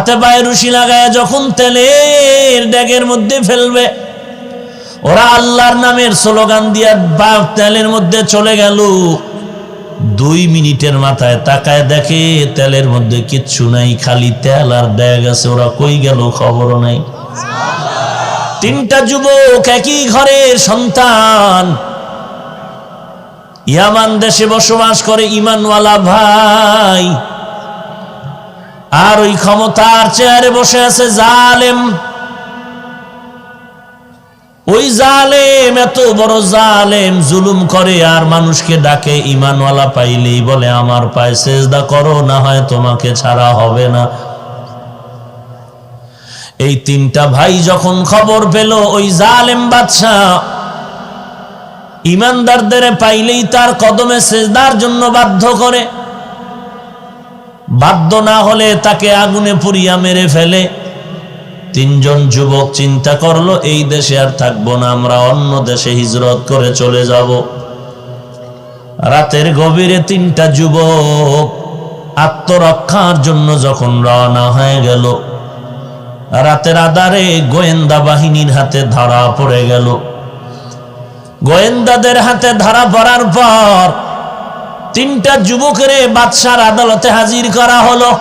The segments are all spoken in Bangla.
হাতে পায়ে রশি লাগায় যখন তেলের ড্যাগের মধ্যে ফেলবে, ওরা আল্লাহর নামের স্লোগান দিয়া তেলের মধ্যে চলে গেল। 2 মিনিটের মাথায় তাকায় দেখে তেলের মধ্যে কিচ্ছু নাই, খালি তেল আর ড্যাগ আছে। ওরা কই গেল খবরও নাই। 3টা যুবক, একই ঘরের সন্তান, ইয়ামান দেশে বসবাস করে, ঈমানওয়ালা ভাই। আর ওই ক্ষমতার চেয়ারে বসে আছে জালেম। ওই জালেম এত বড় জালেম, জুলুম করে আর মানুষকে ডাকে। ঈমানওয়ালা পাইলেই বলে আমার পায়ে সেজদা করো, না হয় তোমাকে ছাড়া হবে না। এই 3টা ভাই যখন খবর পেল ওই জালেম বাদশা ঈমানদারদের পাইলেই তার কদমে সেজদার জন্য বাধ্য করে, বাধ্য না হলে তাকে আগুনে পুড়িয়া মেরে ফেলে। 3 জন যুবক চিন্তা করলো এই দেশে আর থাকবো না, আমরা অন্য দেশে হিজরত করে চলে যাব। রাতের গভীরে 3টা যুবক আত্মরক্ষার জন্য যখন রওনা হয়ে গেল, রাতের আধারে গোয়েন্দা বাহিনীর হাতে ধরা পড়ে গেল। গোয়েন্দাদের হাতে ধরা পড়ার পর 3টা যুবকের বাদশার আদালতে হাজির করা হলো।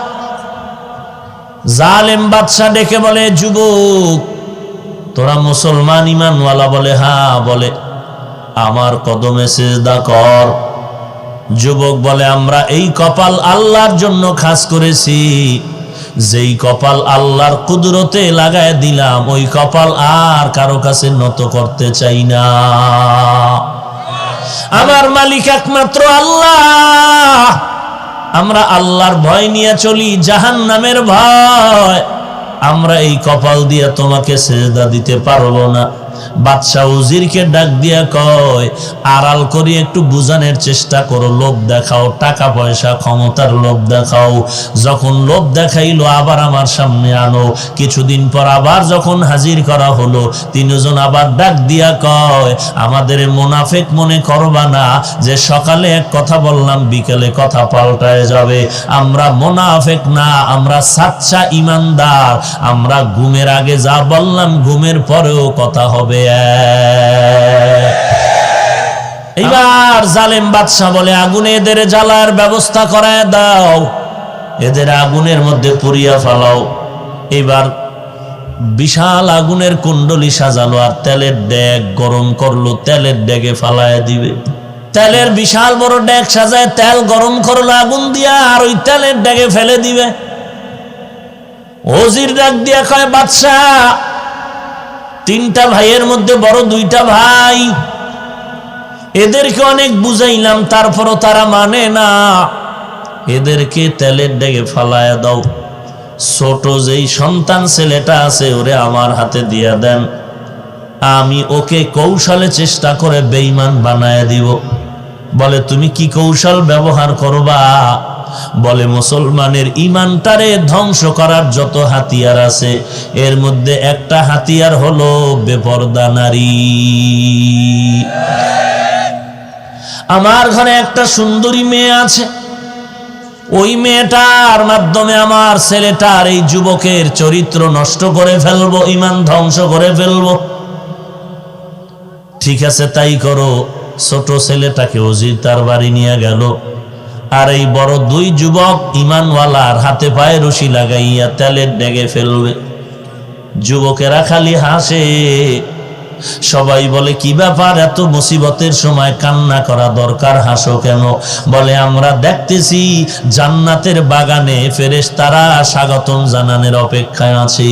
জালেম বাদশা ডেকে বলে, যুবক তোরা মুসলমান ঈমানওয়ালা? বলে হ্যাঁ। বলে আমার কদমে সিজদা কর। যুবক বলে আমরা এই কপাল আল্লাহর জন্য খাস করেছি, যেই কপাল আল্লাহর কুদরতে লাগায় দিলাম ওই কপাল আর কারো কাছে নত করতে চাই না। আমার মালিক একমাত্র আল্লাহ, আমরা আল্লাহর ভয় নিয়ে চলি, জাহান্নামের ভয়। আমরা এই কপাল দিয়ে তোমাকে সেজদা দিতে পারবো না। বাদশাহ উজিরকে ডাক দিয়া কয়, আড়াল করে একটু বুঝানোর চেষ্টা করো, লোভ দেখাও, টাকা পয়সা ক্ষমতার লোভ দেখাও। যখন লোভ দেখাইলো আবার আমার সামনে আনো। কিছুদিন পর আবার যখন হাজির করা হলো, 3 জন আবার ডাক দিয়া কয়, আমাদের মুনাফিক মনে করবা না যে সকালে এক কথা বললাম বিকেলে কথা পাল্টায় যাবে। আমরা মুনাফিক না, আমরা সাচ্চা ঈমানদার। আমরা ঘুমের আগে যা বললাম ঘুমের পরেও কথা হবে। এবার জালেম বাদশা বলে, আগুনে এদের জ্বালার ব্যবস্থা করায় দাও, এদের আগুনের মধ্যে পুড়িয়া ফেলাও। এবার বিশাল আগুনের কুণ্ডলি সাজালো আর তেলের ড্যাগ গরম করলো, তেলের ড্যাগে ফালায় দিবে। তেলের বিশাল বড় ড্যাগ সাজায় তেল গরম করলো আগুন দিয়া, আর ওই তেলের ড্যাগে ফেলে দিবে। ওজির ডাক দিয়া কয়, বাদশা 3টা ভাইয়ের মধ্যে বড় 2টা ভাই, এদেরকে অনেক বুঝাইলাম তারপরও তারা মানে না, এদেরকে তেলের ডেগে ফালায়া দাও। ছোট যেই সন্তান ছেলেটা আছে ওরে আমার হাতে দিয়া দেন, আমি ওকে কৌশলে চেষ্টা করে বেঈমান বানায় দিব। বলে তুমি কি কৌশল ব্যবহার করবা? বলে মুসলমানের ঈমানটারে ধ্বংস করার যত হাতিয়ার আছে এর মধ্যে একটা হাতিয়ার হলো বেপরদা নারী। আমার ঘরে একটা সুন্দরী মেয়ে আছে, ওই মেয়েটার মাধ্যমে আমার ছেলেটার এই যুবকের চরিত্র নষ্ট করে ফেলবো, ঈমান ধ্বংস করে ফেলবো। ঠিক আছে তাই করো। ছোট ছেলেটাকে ওজির তার বাড়ি নিয়ে গেল, আর এই বড় 2 যুবক ঈমানওয়ালার হাতে পায়ে রশি লাগাইয়া তেলের ডেগে ফেলবে। যুবকেরা খালি হাসে, সবাই বলে কি ব্যাপার, এত মুসিবতের সময় কান্না করা দরকার, হাসো কেন? বলে আমরা দেখতেছি জান্নাতের বাগানে ফেরেশতারা স্বাগতম জানানোর অপেক্ষায় আছে।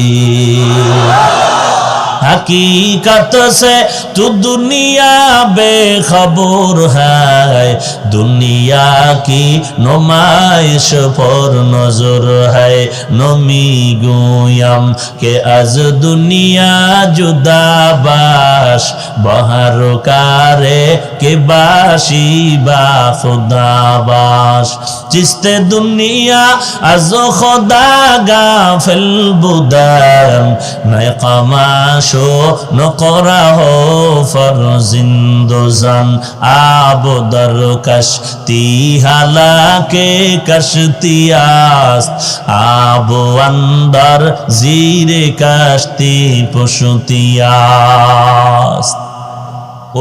हकीकत से तू दुनिया बेखबर है, दुनिया की नुमाइश पर नजर है। नमी गोयम के आज दुनिया जुदा बाश, बहर कारे के बाशी बा खुदा बाश। जिसते दुनिया आज खुदा गाफिल बुदाम, मैं कमाश نقرہ ہو فرزندزن آب در کشتی হালাকে কশতি আস্ত আব আন্দার জিরে কাশতি পশুতি আস্ত।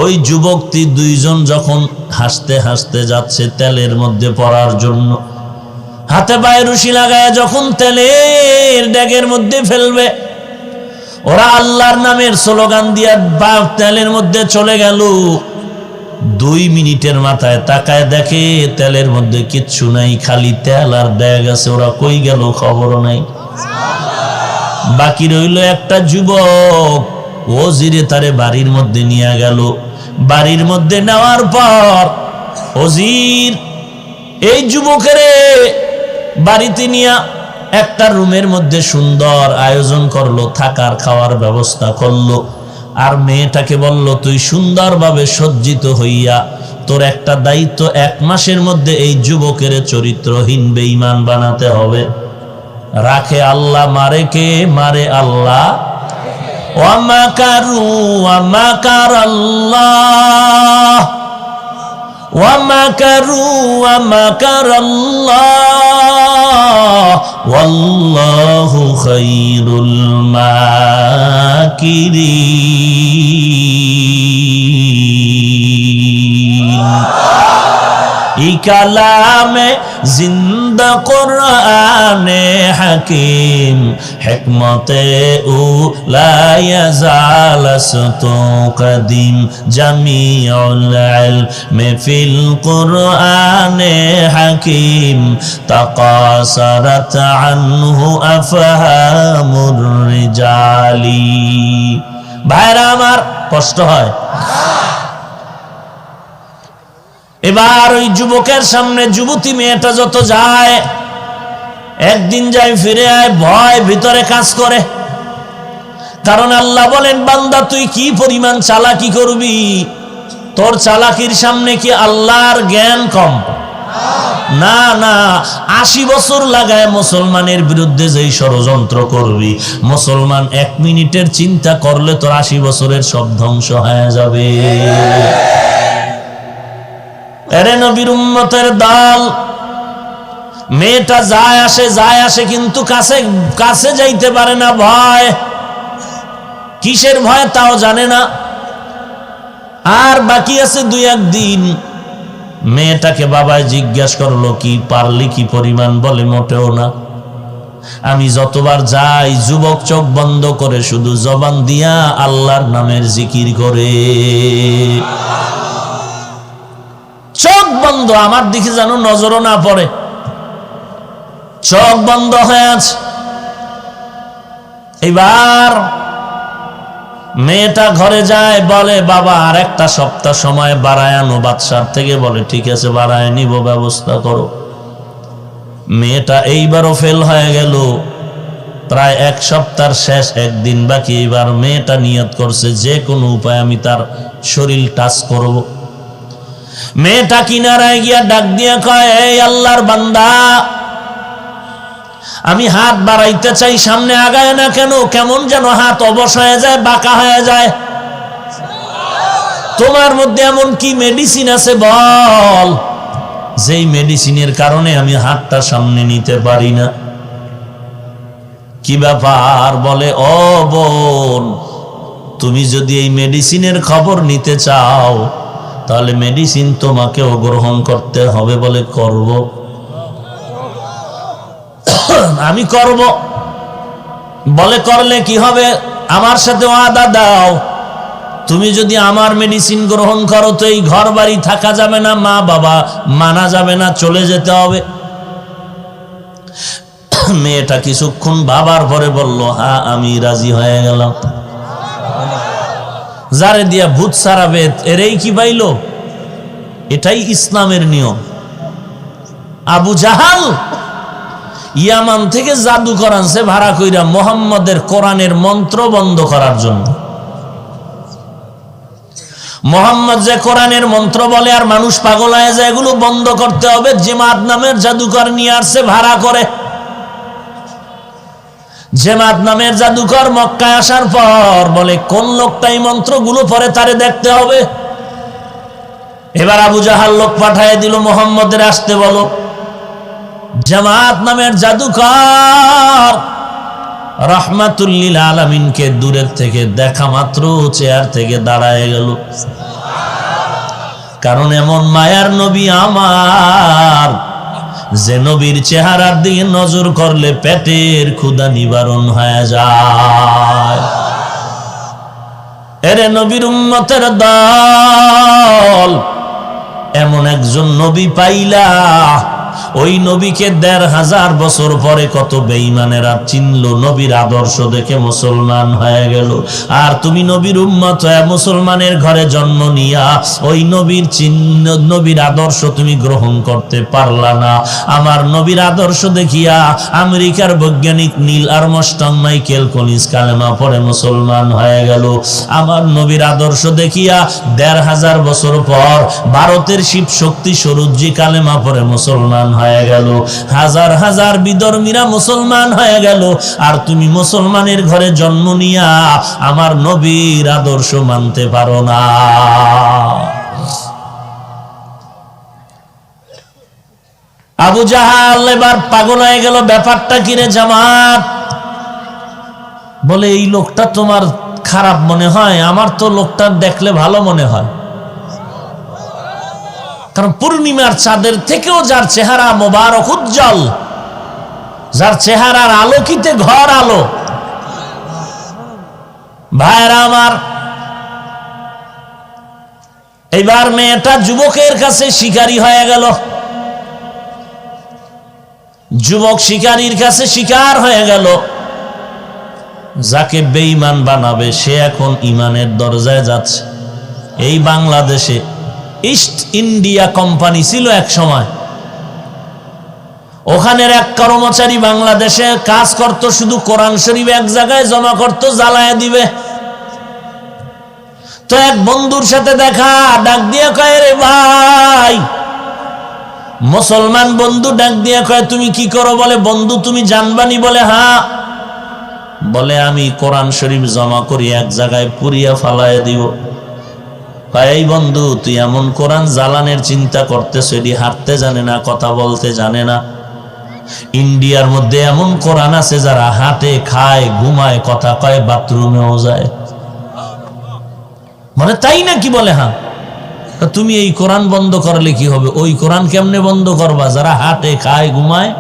ওই যুবকটি দুইজন যখন হাসতে হাসতে যাচ্ছে তেলের মধ্যে পড়ার জন্য, হাতে পায়ে রশি লাগায় যখন তেলের ড্যাগের মধ্যে ফেলবে, ওরা আল্লাহর নামের স্লোগান দিয়া তেলের মধ্যে চলে গেল। 2 মিনিটের মাথায় তাকায় দেখে তেলের মধ্যে কিচ্ছু নাই, খালি তেল আর ড্যাগ আছে। ওরা কই গেল খবর নাই। বাকি রইল একটা যুবক, ও জিরে তারে বাড়ির মধ্যে নিয়ে গেল। বাড়ির মধ্যে নেওয়ার পর ওজির এই যুবকের বাড়িতে নিয়ে একটা রুমের মধ্যে সুন্দর আয়োজন করলো, থাকার খাওয়ার ব্যবস্থা করলো। আর মেয়েটাকে বলল, তুই সুন্দরভাবে সজ্জিত হইয়া তোর একটা দায়িত্ব, 1 মাসের মধ্যে এই যুবকের চরিত্রহীন বেঈমান বানাতে হবে। রাখে আল্লাহ, মারে কে? মারে আল্লাহ। ওয়া মাকারু ওয়া মাকারাল্লাহ ওয়া মাকারু ওয়া মাকারাল্লাহ ওয়াল্লাহু খায়রুল মাকিরিন। ই কালামে জিন্দা কুরআনে হাকিম হিকমতে উলা ইয়াজালাসতু কদিম জামিউল ইলমি ফিল কুরআনে হাকিম তাকাসারাত আনহু আফহামুর রিজালি। ভাইরা আমার, কষ্ট হয়। এবার ওই যুবকের সামনে যুবতী মেয়েটা যত যায়, একদিন যায় ফিরে আয়, ভয় ভিতরে কাজ করে। কারণ আল্লাহ বলেন, বান্দা তুই কি পরিমাণ চালাকি করবি? তোর চালাকির সামনে কি আল্লাহর জ্ঞান কম? না না, 80 বছর লাগায় মুসলমানের বিরুদ্ধে যেই ষড়যন্ত্র করবি, মুসলমান 1 মিনিটের চিন্তা করলে তোর 80 বছরের সব ধ্বংস হয়ে যাবে। এরে নবীর উম্মতের দল, মেয়েটা যায় আসে কিন্তু কাছে যাইতে পারে না। ভয়, কিসের ভয় তাও জানে না। আর বাকি আছে 2-1 দিন। মেয়েটাকে বাবায় জিজ্ঞাসা করলো, কি পারলি কি পরিমাণ? বলে, মোটেও না। আমি যতবার যাই যুবক চোখ বন্ধ করে শুধু জবান দিয়া আল্লাহর নামের জিকির করে, চোখ বন্ধ, আমার দিকে যেন নজরও না পড়ে, চোখ বন্ধ হয়ে আছে। এবার মেয়েটা ঘরে যায়, বলে, বাবা আর একটা সপ্তাহ সময় বাড়ায় আনো। বাদশার থেকে বলে, ঠিক আছে বাড়ায় নিব, ব্যবস্থা করো। মেয়েটা এইবারও ফেল হয়ে গেল। প্রায় 1 সপ্তাহের শেষ 1 দিন বাকি। এবার মেয়েটা নিয়ত করছে, যে কোনো উপায়ে আমি তার শরীর টাচ করব। মেয়েটা কিনারায় গিয়া ডাক দিয়া কয়, এই আল্লাহর বান্দা, আমি হাত বাড়াইতে চাই, সামনে আগায় না কেন? কেমন যেন হাত অবশ হয়ে যায়, বাঁকা হয়ে যায়। তোমার মধ্যে এমন কি মেডিসিন আছে বল, যেই মেডিসিনের কারণে আমি হাতটা সামনে নিতে পারি না? কি ব্যাপার? বলে, ও বোন, তুমি যদি এই মেডিসিনের খবর নিতে চাও তাহলে মেডিসিন তোমাকেও গ্রহণ করতে হবে। বলে, করব। আমি করব। বলে, করলে কি হবে? আমার সাথে ওয়াদা দাও, তুমি যদি আমার মেডিসিন গ্রহণ করো তো এই ঘর বাড়ি থাকা যাবে না, মা বাবা মানা যাবে না, চলে যেতে হবে। মেয়েটা কিছুক্ষণ ভাবার পরে বলল, হ্যাঁ আমি রাজি হয়ে গেলাম। যারে দিয়া ভূত সারাবে এরেই কি পাইল? এটাই ইসলামের নিয়ম। আবু জাহাল ইয়ামান থেকে জাদুকর আনছে ভাড়া কইরা মুহাম্মদের কোরআনের মন্ত্র বন্ধ করার জন্য। মুহাম্মদ যে কোরআনের মন্ত্র বলে আর মানুষ পাগল হয়ে যায়, এগুলো বন্ধ করতে হবে। জিমাত নামের জাদুকর নিয়ে আসছে ভাড়া করে। জেমাত নামের জাদুকর মক্কায় আসার পর বলে কোন লোকটা এই মন্ত্রগুলো পরে তারে দেখতে হবে। এবার আবু জাহাল লোক পাঠিয়ে দিল, মুহাম্মদের আসতে বলো। জামাত নামের জাদুকর রাহমাতুল লিল আলামিনকে দূরের থেকে দেখা মাত্র চেয়ার থেকে দাঁড়ায় গেল। কারণ এমন মায়ার নবী আমার, যে নবীর চেহারার দিকে নজর করলে পেটের ক্ষুধা নিবারণ হয়ে যায়। এরে নবীর উম্মতের দল, এমন একজন নবী পাইলা, ওই নবীকে ১৫০০ বছর পরে কত বেঈমানেরা চিনলো, নবীর আদর্শ দেখে মুসলমান হয়ে গেল। আর তুমি নবীর উম্মত হয়ে মুসলমানের ঘরে জন্ম নিয়া ওই নবীর চিহ্ন, নবীর আদর্শ তুমি গ্রহণ করতে পারলা না। আমার নবীর আদর্শ দেখিয়া আমেরিকার বৈজ্ঞানিক নীল আর্মস্ট্রং মাইকেল কলিন্স কালেমা পড়ে মুসলমান হয়ে গেল। আমার নবীর আদর্শ দেখিয়া ১৫০০ বছর পর ভারতের শিব শক্তি সরুজ্জি কালেমা পড়ে মুসলমান হয়ে গেল। হাজার হাজার বিধর্মীরা মুসলমান হয়ে গেল। আর তুমি মুসলমানের ঘরে জন্ম নিয়া আমার নবীর আদর্শ মানতে পারো না। আবু জাহাল এবার পাগল হয়ে গেল, ব্যাপারটা কিরে জামাত? বলে এই লোকটা তোমার খারাপ মনে হয়, আমার তো লোকটা দেখলে ভালো মনে হয়। কারণ পূর্ণিমার চাঁদের থেকেও যার চেহারা মোবারক উজ্জ্বল, যার চেহারার আলোকিতে ঘর আলো। ভাইরা আমার, এইবার মেয়েটা যুবকের কাছে শিকারী হয়ে গেল। যুবক শিকারীর কাছে শিকার হয়ে গেল। যাকে বেঈমান বানাবে সে এখন ইমানের দরজায় যাচ্ছে। এই বাংলাদেশে ইস্ট ইন্ডিয়া কোম্পানি ছিল এক সময়, ওখানের এক কর্মচারী বাংলাদেশে কাজ করত, শুধু কোরআন শরীফ এক জায়গায় জমা করত, জ্বালায় দিবে। তো এক বন্ধুর সাথে দেখা, ডাক দিয়ে কয়, রে ভাই, মুসলমান বন্ধু ডাক দিয়ে কয়, তুমি কি করো? বলে, বন্ধু তুমি জানবানি? বলে, হ্যাঁ। বলে, আমি কোরআন শরীফ জমা করি, এক জায়গায় পুড়িয়া ফালায় দিব। এই বন্ধু, তুই এমন কোরআন জ্বালানের চিন্তা করতেছ, এটি হাঁটতে জানে না, কথা বলতে জানে না। ইন্ডিয়ার মধ্যে এমন কোরআন আছে যারা হাঁটে, খায়, ঘুমায়, কথা কয়, বাথরুমেও যায়। মানে তাই নাকি? বলে, হ্যাঁ। তুমি এই কোরআন বন্ধ করলে কি হবে? ওই কোরআন কেমনে বন্ধ করবা যারা হাঁটে, খায়, ঘুমায়?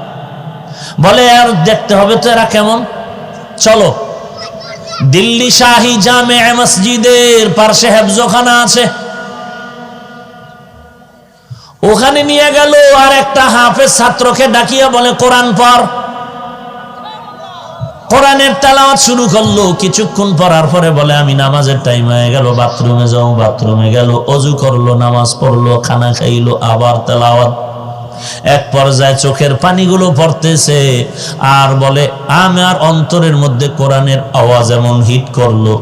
বলে, আর দেখতে হবে তো এরা কেমন। চলো, দিল্লি শাহী জামে মসজিদের পাশে হেফজখানা আছে, ওখানে নিয়ে গেল। আর একটা হাফেজ ছাত্রকে ডাকিয়া বলে, কোরআন পড়। কোরআনের তেলাওয়াত শুরু করলো। কিছুক্ষণ পড়ার পরে বলে, আমি নামাজের টাইম হয়ে গেল, বাথরুমে যাও। বাথরুমে গেল, অজু করলো, নামাজ পড়লো, খানা খাইলো, আবার তেলাওয়াত। এক পর্যায়ে চোখের পানিগুলো পড়তেছে আর বলে, আমার অন্তরের মধ্যে কোরআনের আওয়াজ এমন হিট করলো।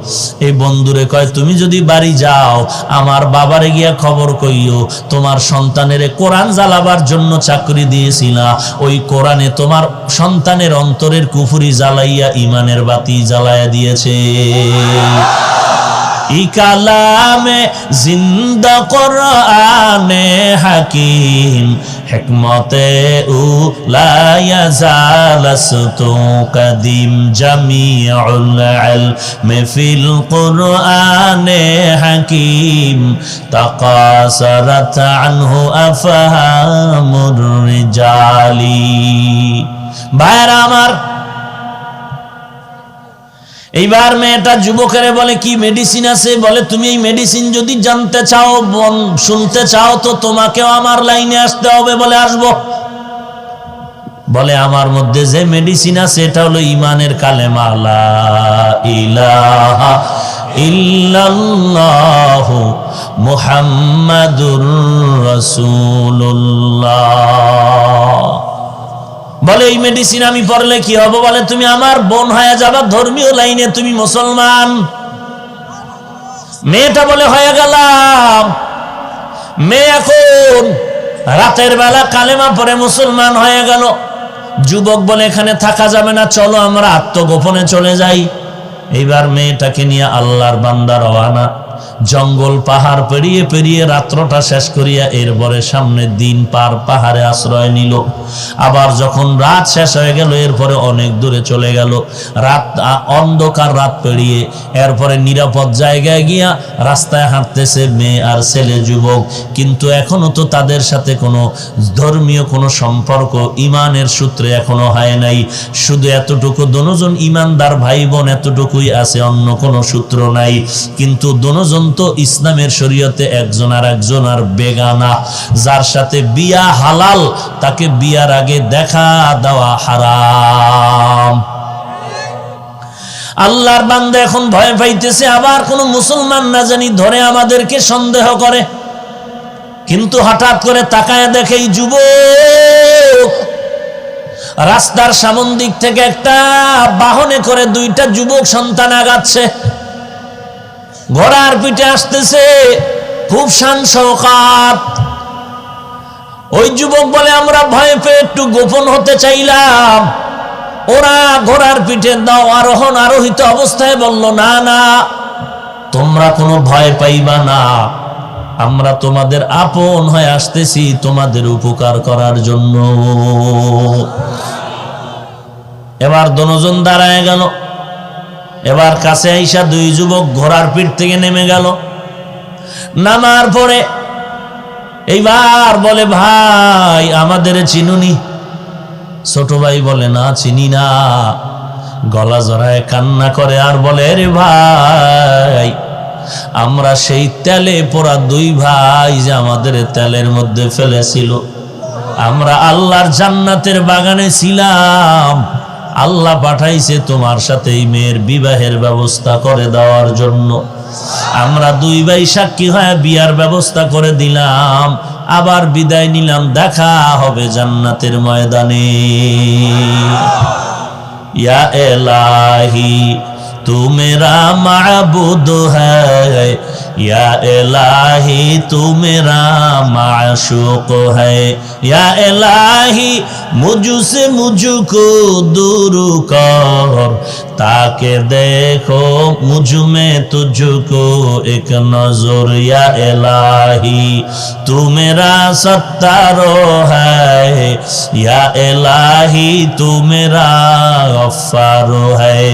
এই বন্ধুরে কয়, তুমি যদি বাড়ি যাও, আমার বাবারে গিয়া খবর কইও, তোমার সন্তানের কোরআন জ্বালাবার জন্য চাকরি দিয়েছিলা, ওই কোরআনে তোমার সন্তানের অন্তরের কুফরি জ্বালাইয়া ইমানের বাতি জ্বালাইয়া দিয়েছে। ই কালামে জিন্দা কোরআনে হাকিম, হিকমতে উলা ইয়াজালাস্তু কাদিম, জামিউল ইলমি ফিল কোরআনে হাকিম, তাকাসারাত আনহু আফহামুর রিজালি। ভাইরা আমার, এইবার মেয়েটা যুবকের বলে, কি মেডিসিন আছে? বলে, তুমি এই মেডিসিন যদি জানতে চাও, শুনতে চাও, তো তোমাকেও আমার লাইনে আসতে হবে। বলে, আসবো। বলে, আমার মধ্যে যে মেডিসিন আছে এটা হলো ইমানের কালেমা, লা ইলাহা ইল্লাল্লাহু মুহাম্মাদুর রাসূলুল্লাহ। বলে, এই মেডিসিন আমি পড়লে কি হবে? বলে, তুমি আমার বোন হয়ে যাবা, ধর্মীয় লাইনে তুমি মুসলমান। মেয়েটা বলে, হয়ে গেলাম। মেয়ে এখন রাতের বেলা কালেমা পড়ে মুসলমান হয়ে গেল। যুবক বলে এখানে থাকা যাবে না, চলো আমরা আত্মগোপনে চলে যাই। এইবার মেয়েটাকে নিয়ে আল্লাহর বান্দা রওয়ানা, জঙ্গল পাহাড় পেরিয়ে পেরিয়ে রাত্রটা শেষ করিয়া এরপরে সামনে দিন পার পাহাড়ে আশ্রয় নিল। আবার যখন রাত শেষ হয়ে গেল এরপরে অনেক দূরে চলে গেল, রাত অন্ধকার রাত পেরিয়ে এরপরে নিরাপদ জায়গায় গিয়া রাস্তায় হাঁটতেছে মেয়ে আর ছেলে যুবক, কিন্তু এখনো তো তাদের সাথে কোনো ধর্মীয় কোনো সম্পর্ক ইমানের সূত্রে এখনো হয় নাই। শুধু এতটুকু দুজন ইমানদার ভাই বোন এতটুকুই আছে, অন্য কোনো সূত্র নাই। কিন্তু দুজন তো ইসলামের শরীয়তে একজন আর একজন আর বেগানা, যার সাথে বিয়া হালাল তাকে বিয়ার আগে দেখা দেওয়া হারাম। আল্লাহর বান্দা এখন ভয় পাইতেছে, আবার কোন মুসলমান না জানি ধরে আমাদেরকে সন্দেহ করে। কিন্তু হঠাৎ করে তাকায় দেখে এই যুবক রাস্তার সামন দিক থেকে একটা বাহনে করে দুইটা যুবক সন্তান আগাচ্ছে, ঘোড়ার পিঠে আসতেছে, খুব শান শওকাত। ওই যুবক বলে আমরা ভয় পেয়ে একটু গোপন হতে চাইলাম, ওরা ঘোড়ার পিঠে দাও আরোহণ আরোহিত অবস্থায় বলল না না তোমরা কোনো ভয় পাইবা না, আমরা তোমাদের আপন হয়ে আসতেছি তোমাদের উপকার করার জন্য। এবার দুজন দাঁড়ায় গেল, এবার কাছে আইসা দুই যুবক ঘোড়ার পিঠ থেকে নেমে গেল। নামার পরে এইবার বলে ভাই আমাদের চিনুনি? ছোট ভাই বলে না চিনি না। গলা জড়ায় কান্না করে আর বলে রে ভাই আমরা সেই তেলে পোড়া দুই ভাই যে আমাদের তেলের মধ্যে ফেলেছিল, আমরা আল্লাহর জান্নাতের বাগানে ছিলাম, আল্লাহ পাঠাইছে তোমার সাথে এই মেয়ের বিবাহের ব্যবস্থা করে দেওয়ার জন্য। আমরা দুই ভাই সাক্ষী হয়ে বিয়ার ব্যবস্থা করে দিলাম, আবার বিদায় নিলাম, দেখা হবে জান্নাতের ময়দানে। ইয়া ইলাহি तू मेरा माबूद है, या इलाही तू मेरा माशूक है, या इलाही मुझसे मुझको दूर कर, ताकि देखो मुझ में तुझको एक नजर, या इलाही तू मेरा सत्तारो है, या इलाही तू मेरा गफ्फारो है।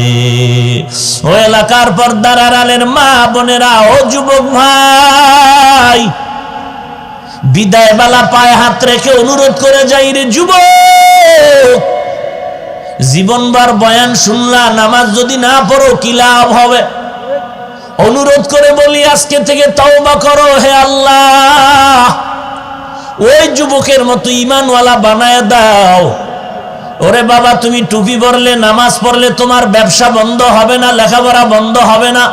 ও এলাকার পর্দার আড়ালের মা বোনেরা, ও যুবক ভাই, বিদায় বেলা পায়ে হাত রেখে অনুরোধ করে যাই রে যুবক, জীবনভর বয়ান শুনলা, নামাজ যদি না পড়ো কি লাভ হবে? অনুরোধ করে বলি আজকে থেকে তওবা করো, হে আল্লাহ ওই যুবকের মতো ঈমানওয়ালা বানায় দাও। ওরে বাবা তুমি টুপি পরলে নামাজ পড়লে তোমার ব্যবসা বন্ধ হবে না, লেখাপড়া বন্ধ হবে না,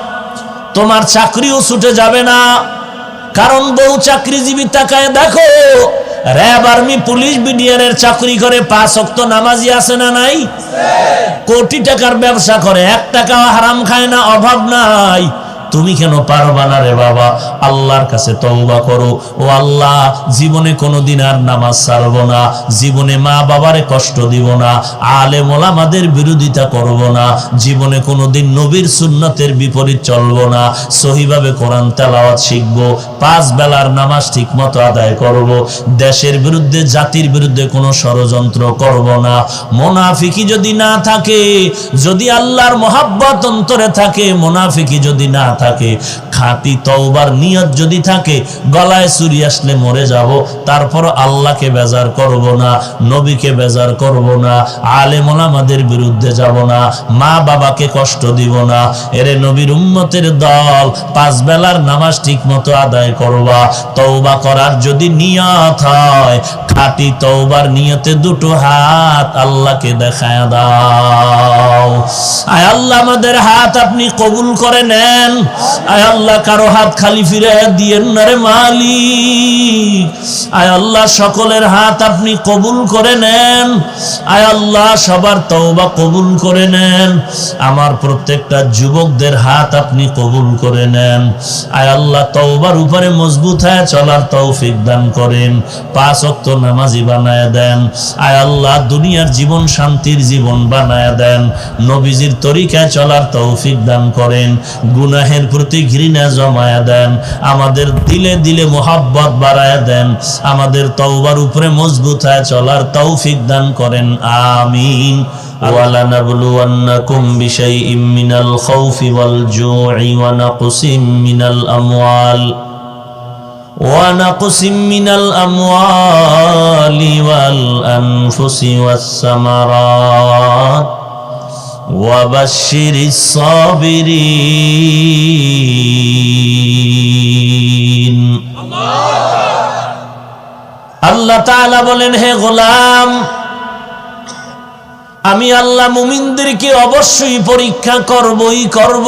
তোমার চাকরিও ছুটে যাবে না। কারণ বহু চাকরিজীবী তাকায় দেখো, র‍্যাব আর্মি পুলিশ বিডিআরের চাকরি করে, 5 ওয়াক্ত নামাজি আছে না নাই? কোটি টাকার ব্যবসা করে, 1 টাকাও হারাম খায় না, অভাব নাই। তুমি কেন পারবা না রে বাবা? আল্লাহর কাছে তওবা করো। ও আল্লাহ জীবনে কোনোদিন আর নামাজ ছাড়বো না, জীবনে মা বাবারে কষ্ট দিব না, আলেম ওলামাদের বিরোধিতা করব না, জীবনে কোনোদিন নবীর সুন্নতের বিপরীত চলবো না, সহিভাবে কোরআন তেলাওয়াত শিখব, 5 বেলার নামাজ ঠিকমতো আদায় করব, দেশের বিরুদ্ধে জাতির বিরুদ্ধে কোনো ষড়যন্ত্র করব না। মুনাফিকি যদি না থাকে, যদি আল্লাহর মহাব্বত অন্তরে থাকে, মুনাফিকি যদি না থাকে, খাঁটি তওবার নিয়ত যদি থাকে, গলায় ছুরি আসলে মরে যাব, তারপর আল্লাহকে বেজার করব না, নবীকে বেজার করব না, আলেম ওলামাদের বিরুদ্ধে যাব না, মা বাবাকে কষ্ট দিব না। এরে নবীর উম্মতের দল, 5 বেলার নামাজ ঠিকমতো আদায় করবা। তওবা করার যদি নিয়ত হয়, খাঁটি তওবার নিয়তে 2 হাত আল্লাহকে দেখায় দাও। আয় আল্লাহ আল্লাহ আমাদের হাত আপনি কবুল করে নেন। আয় আল্লাহ কারো হাত খালি ফিরে দিয়েন না রে মালিক। আয় আল্লাহ সকলের হাত আপনি কবুল করে নেন। আয় আল্লাহ সবার তওবা কবুল করে নেন। আমার প্রত্যেকটা যুবকদের হাত আপনি কবুল করে নেন। আয় আল্লাহ তওবার উপরে মজবুত হয়ে চলার তৌফিক দান করেন। 5 ওয়াক্ত নামাজি বানায় দেন। আয় আল্লাহ দুনিয়ার জীবন শান্তির জীবন বানায় দেন। নবীজির তরিকায় চলার তৌফিক দান করেন। গুনাহের প্রতি ঘৃণা জমায়া দেন। আমাদের দিলে দিলে মোহাব্বত বাড়ায় দেন। আমাদের তওবার উপরে মজবুত হয়ে চলার তৌফিক দান করেন। আমিন। وَلَنَبْلُوَنَّكُمْ بِشَيْءٍ مِّنَ الْخَوْفِ وَالْجُوعِ ونقص من الأموال والأنفس والثمرات وبشر الصابرين। আল্লাহ তাআলা বলেন, হে গোলাম, আমি আল্লাহ মুমিনদেরকে অবশ্যই পরীক্ষা করবই করব।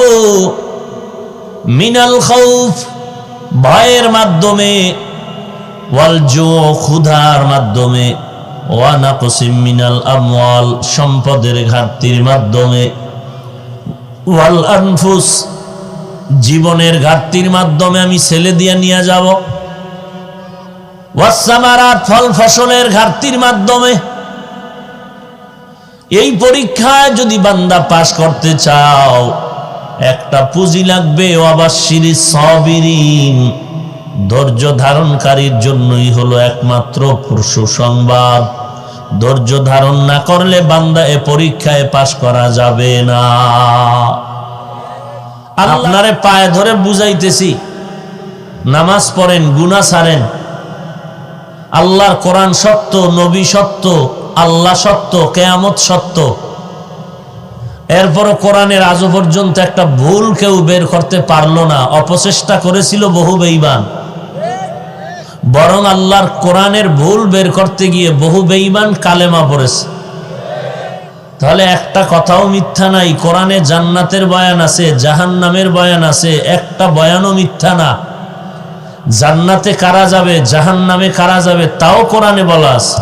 মিনাল খাউফ ভয়ের মাধ্যমে, ওয়াল জু ক্ষুধার মাধ্যমে, ওয়া নাকসিম মিনাল আমওয়াল সম্পদের ঘাটতির মাধ্যমে, ওয়াল আনফুস জীবনের ঘাটতির মাধ্যমে আমি ছেলে দিয়ে নিয়ে যাব, ওয়াস সামারাত ফল ফসলের ঘাটতির মাধ্যমে। এই পরীক্ষায় যদি বান্দা পাস করতে চাও, একটা পুঁজি লাগবে, ওয়াবাশশিরিস সাবিরিন ধৈর্য ধারণকারীর জন্যই হলো একমাত্র সুসংবাদ। ধৈর্য ধারণ না করলে বান্দা এ পরীক্ষায় পাস করা যাবে না। আপনারে পায়ে ধরে বুঝাইতেছি, নামাজ পড়েন, গুনাহ ছাড়েন। আল্লাহর কোরআন সত্য, নবী সত্য, আল্লাহ সত্য, কিয়ামত সত্য। এরপরও কোরআনের আজও পর্যন্ত একটা ভুল কেউ বের করতে পারলো না। অপচেষ্টা করেছিল বহু বেঈমান, বরং আল্লাহর কোরআনের ভুল বের করতে গিয়ে বহু বেঈমান কালেমা পড়েছে। তাহলে একটা কথাও মিথ্যা নাই। কোরআনে জান্নাতের বয়ান আছে, জাহান্নামের বয়ান আছে, একটা বয়ানও মিথ্যা না। জান্নাতে কারা যাবে, জাহান্নামে কারা যাবে তাও কোরআনে বলা আছে,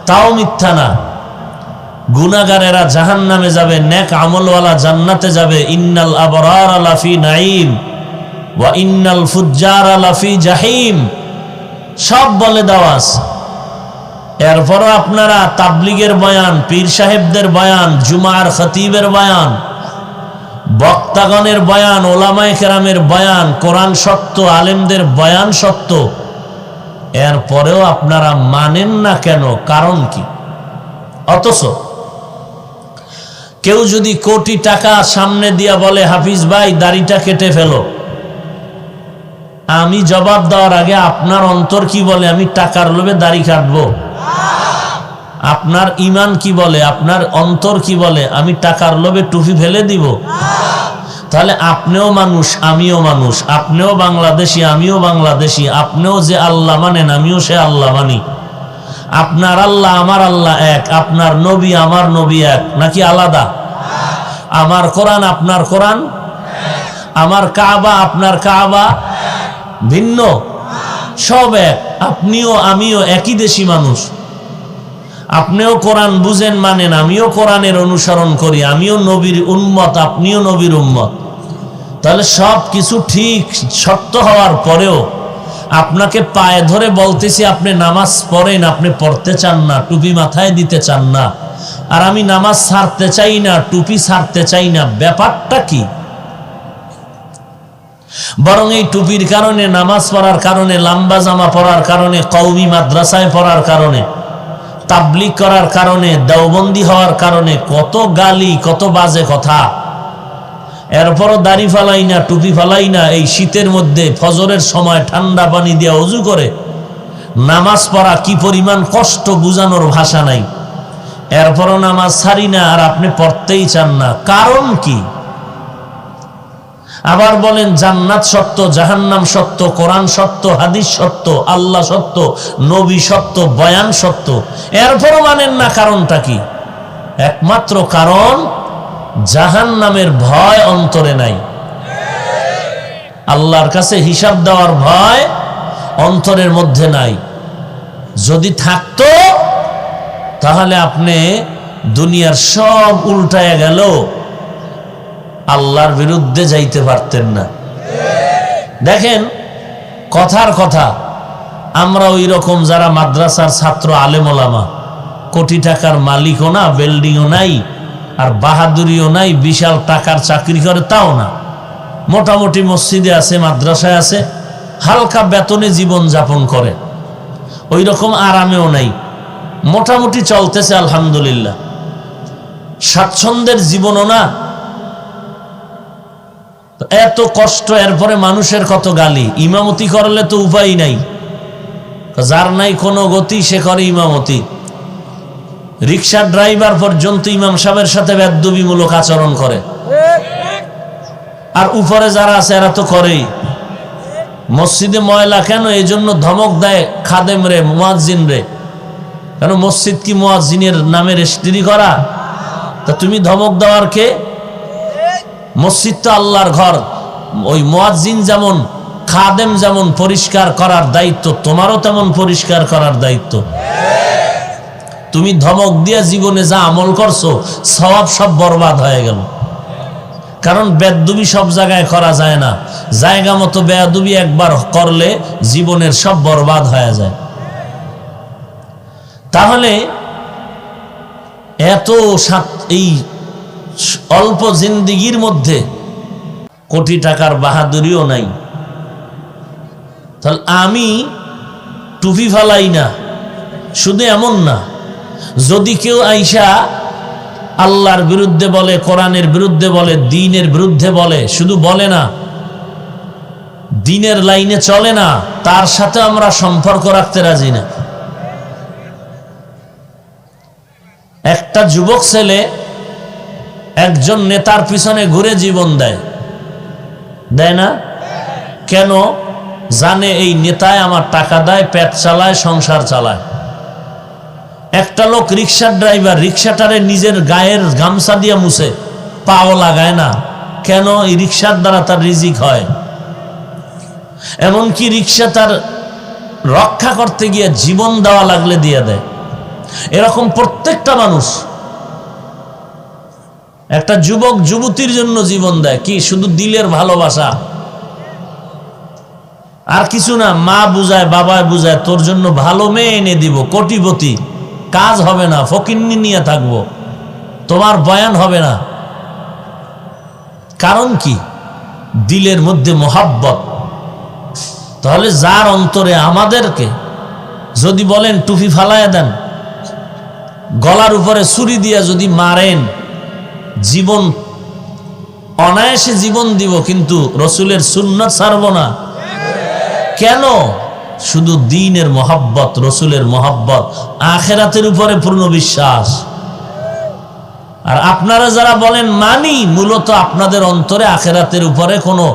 তাও মিথ্যা না। গুনাহগারেরা জাহান্নামে যাবে, নেক আমলওয়ালা জান্নাতে যাবে। ইন্নাল আবরার লাফি নাঈম ওয়া ইন্নাল ফুজ্জার লাফি জাহিম, সব বলে দেওয়া আছে। এরপরও আপনারা তাবলীগের বয়ান, পীর সাহেবদের বয়ান, জুমার খতিবের বয়ান, বক্তাগণের বয়ান, ওলামায়ে কেরামের বয়ান, কোরআন সত্য, আলেমদের বয়ান সত্য, এরপরেও আপনারা মানেন না কেন? কারণ কি? অথচ কেউ যদি কোটি টাকা সামনে দিয়া বলে, হাফিজ ভাই দাড়িটা কেটে ফেলো, আমি জবাব দেওয়ার আগে আপনার অন্তর কি বলে? আমি টাকার লোভে দাড়ি কাটবো? আপনার ঈমান কি বলে? আপনার অন্তর কি বলে? আমি টাকার লোভে টুপি ফেলে দিব? তাহলে আপনিও মানুষ, আমিও মানুষ। আপনিও বাংলাদেশি, আমিও বাংলাদেশি। আপনিও যে আল্লাহ মানেন, আমিও সে আল্লাহ মানি। আপনার আল্লাহ আমার আল্লাহ এক, আপনার নবী আমার নবী এক, নাকি আলাদা? আমার কোরআন আপনার কোরআন, আমার কাবা আপনার কাবা ভিন্ন? সব এক। আপনিও আমিও একই দেশি মানুষ। আপনিও কোরআন বুঝেন, মানেন, আমিও কোরআনের অনুসরণ করি। আমিও নবীর উম্মত, আপনিও নবীর উম্মত। তাহলে সব কিছু ঠিক সত্য হওয়ার পরেও আপনাকে পায়ে ধরে বলতেছি, আপনি নামাজ পড়েন, আপনি পড়তে চান না, টুপি মাথায় দিতে চান না। আর আমি নামাজ ছাড়তে চাই না, টুপি ছাড়তে চাই না। ব্যাপারটা কি? বরং এই টুপির কারণে, নামাজ পড়ার কারণে, লম্বা জামা পরার কারণে, কওমি মাদ্রাসায় পড়ার কারণে, তাবলীগ করার কারণে, দেওবন্দি হওয়ার কারণে কত গালি, কত বাজে কথা। এরপরও দাড়ি ফালাই না, টুপি ফালাই না। এই শীতের মধ্যে ফজরের সময় ঠান্ডা পানি দিয়ে ওযু করে নামাজ পড়া কি পরিমাণ কষ্ট, বুঝানোর ভাষা নাই। এরপরও নামাজ ছাড়ি না, আর আপনি পড়তেই চান না। কারণ কি? আবার বলেন জান্নাত সত্য, জাহান্নাম সত্য, কোরআন সত্য, হাদিস সত্য, আল্লাহ সত্য, নবী সত্য, বয়ান সত্য, এরপরও মানেন না। কারণটা কি? একমাত্র কারণ জাহান্নামের ভয় অন্তরে নাই, আল্লাহর কাছে হিসাব দেওয়ার ভয় অন্তরের মধ্যে নাই। যদি থাকতো তাহলে আপনি দুনিয়ার সব উল্টায়া গেল আল্লাহর বিরুদ্ধে যাইতে পারতেন না। দেখেন কথার কথা, আমরা ওই রকম যারা মাদ্রাসার ছাত্র আলেম ওলামা, কোটি টাকার মালিকও না, বিল্ডিংও নাই, আর বাহাদুরিও নাই, বিশাল টাকার চাকরি করে তাও না, মোটামুটি মসজিদে আছে, মাদ্রাসায় আছে, হালকা বেতনে জীবন যাপন করে, ওই রকম আরামেও নাই, মোটামুটি চলতেছে আলহামদুলিল্লাহ, স্বাচ্ছন্দ্যের জীবনও না। এত কষ্ট, এরপরে মানুষের কত গালি। ইমামতি করলে তো উপায় নাই, যার নাই কোনো গতি সে করে ইমামতি। রিক্সার ড্রাইভার পর্যন্ত ইমাম সাহেবের সাথে বেয়াদবিমূলক আচরণ করে, আর উপরে যারা আছে এরা তো করেই। মসজিদে ময়লা কেন, এই জন্য ধমক দেয় খাদেম রে, মুয়াজ্জিন রে। কেন, মসজিদ কি মুয়াজ্জিনের নামে রেজিস্ট্রি করা? তা তুমি ধমক দেওয়ার কে? মসজিদ তো আল্লাহর ঘর, ওই মুয়াজ্জিন যেমন, খাদেম যেমন পরিষ্কার করার দায়িত্ব, তোমারও তেমন পরিষ্কার করার দায়িত্ব। তুমি ধমক দিয়ে জীবনে যা আমল করছো সওয়াব সব বরবাদ হয়ে গেল। কারণ বেয়াদবি সব জায়গায় করা যায় না, জায়গা মতো বেয়াদবি একবার করলে জীবনের সব বরবাদ হয়ে যায়। তাহলে এত এই অল্প জিন্দিগির মধ্যে কোটি টাকার বাহাদুরিও নাই। তাহলে আমি টুপি ফালাই না, শুধু এমন না, যদি কেউ আইসা আল্লাহর বিরুদ্ধে বলে, কোরআনের বিরুদ্ধে বলে, দ্বীনের বিরুদ্ধে বলে, শুধু বলে না, দ্বীনের লাইনে চলে না, তার সাথে আমরা সম্পর্ক রাখতে রাজি না। একটা যুবক ছেলে একজন নেতার পিছনে ঘুরে জীবন দেয়, দেয় না? কেন? জানে এই নেতায় আমার টাকা দেয়, পেট চালায়, সংসার চালায়। একটা লোক রিক্সার ড্রাইভার, রিক্সাটারে নিজের গায়ের গামছা দিয়ে মুছে, পাও লাগায় না। কেন? এই রিক্সার দ্বারা তার রিজিক হয়। এমনকি রিক্সা তার রক্ষা করতে গিয়ে জীবন দেওয়া লাগলে দিয়ে দেয়। এরকম প্রত্যেকটা মানুষ। একটা যুবক যুবতীর জন্য জীবন দেয়, কি? শুধু দিলের ভালোবাসা, আর কিছু না। মা বুঝায়, বাবায় বুঝায়, তোর জন্য ভালো মেয়ে এনে দিব, কোটিপতি, কাজ হবে না, ফকিন্নি নিয়ে থাকবো, তোমার বয়ান হবে না। কারণ কি? দিলের মধ্যে মোহাব্বত। তাহলে যার অন্তরে, আমাদেরকে যদি বলেন টুপি ফালায়া দেন, গলার উপরে ছুরি দিয়া যদি মারেন, জীবন অনায়াসে জীবন দিব, কিন্তু রসুলের সুন্নাত ছাড়ব না। কেন? শুধু দ্বীনের মহাব্বত, রসুলের মহাব্বত, আখিরাতের উপরে পূর্ণ বিশ্বাস। আর আপনারা যারা বলেন মানি, মূলত আপনাদের অন্তরে আখিরাতের উপরে কোনো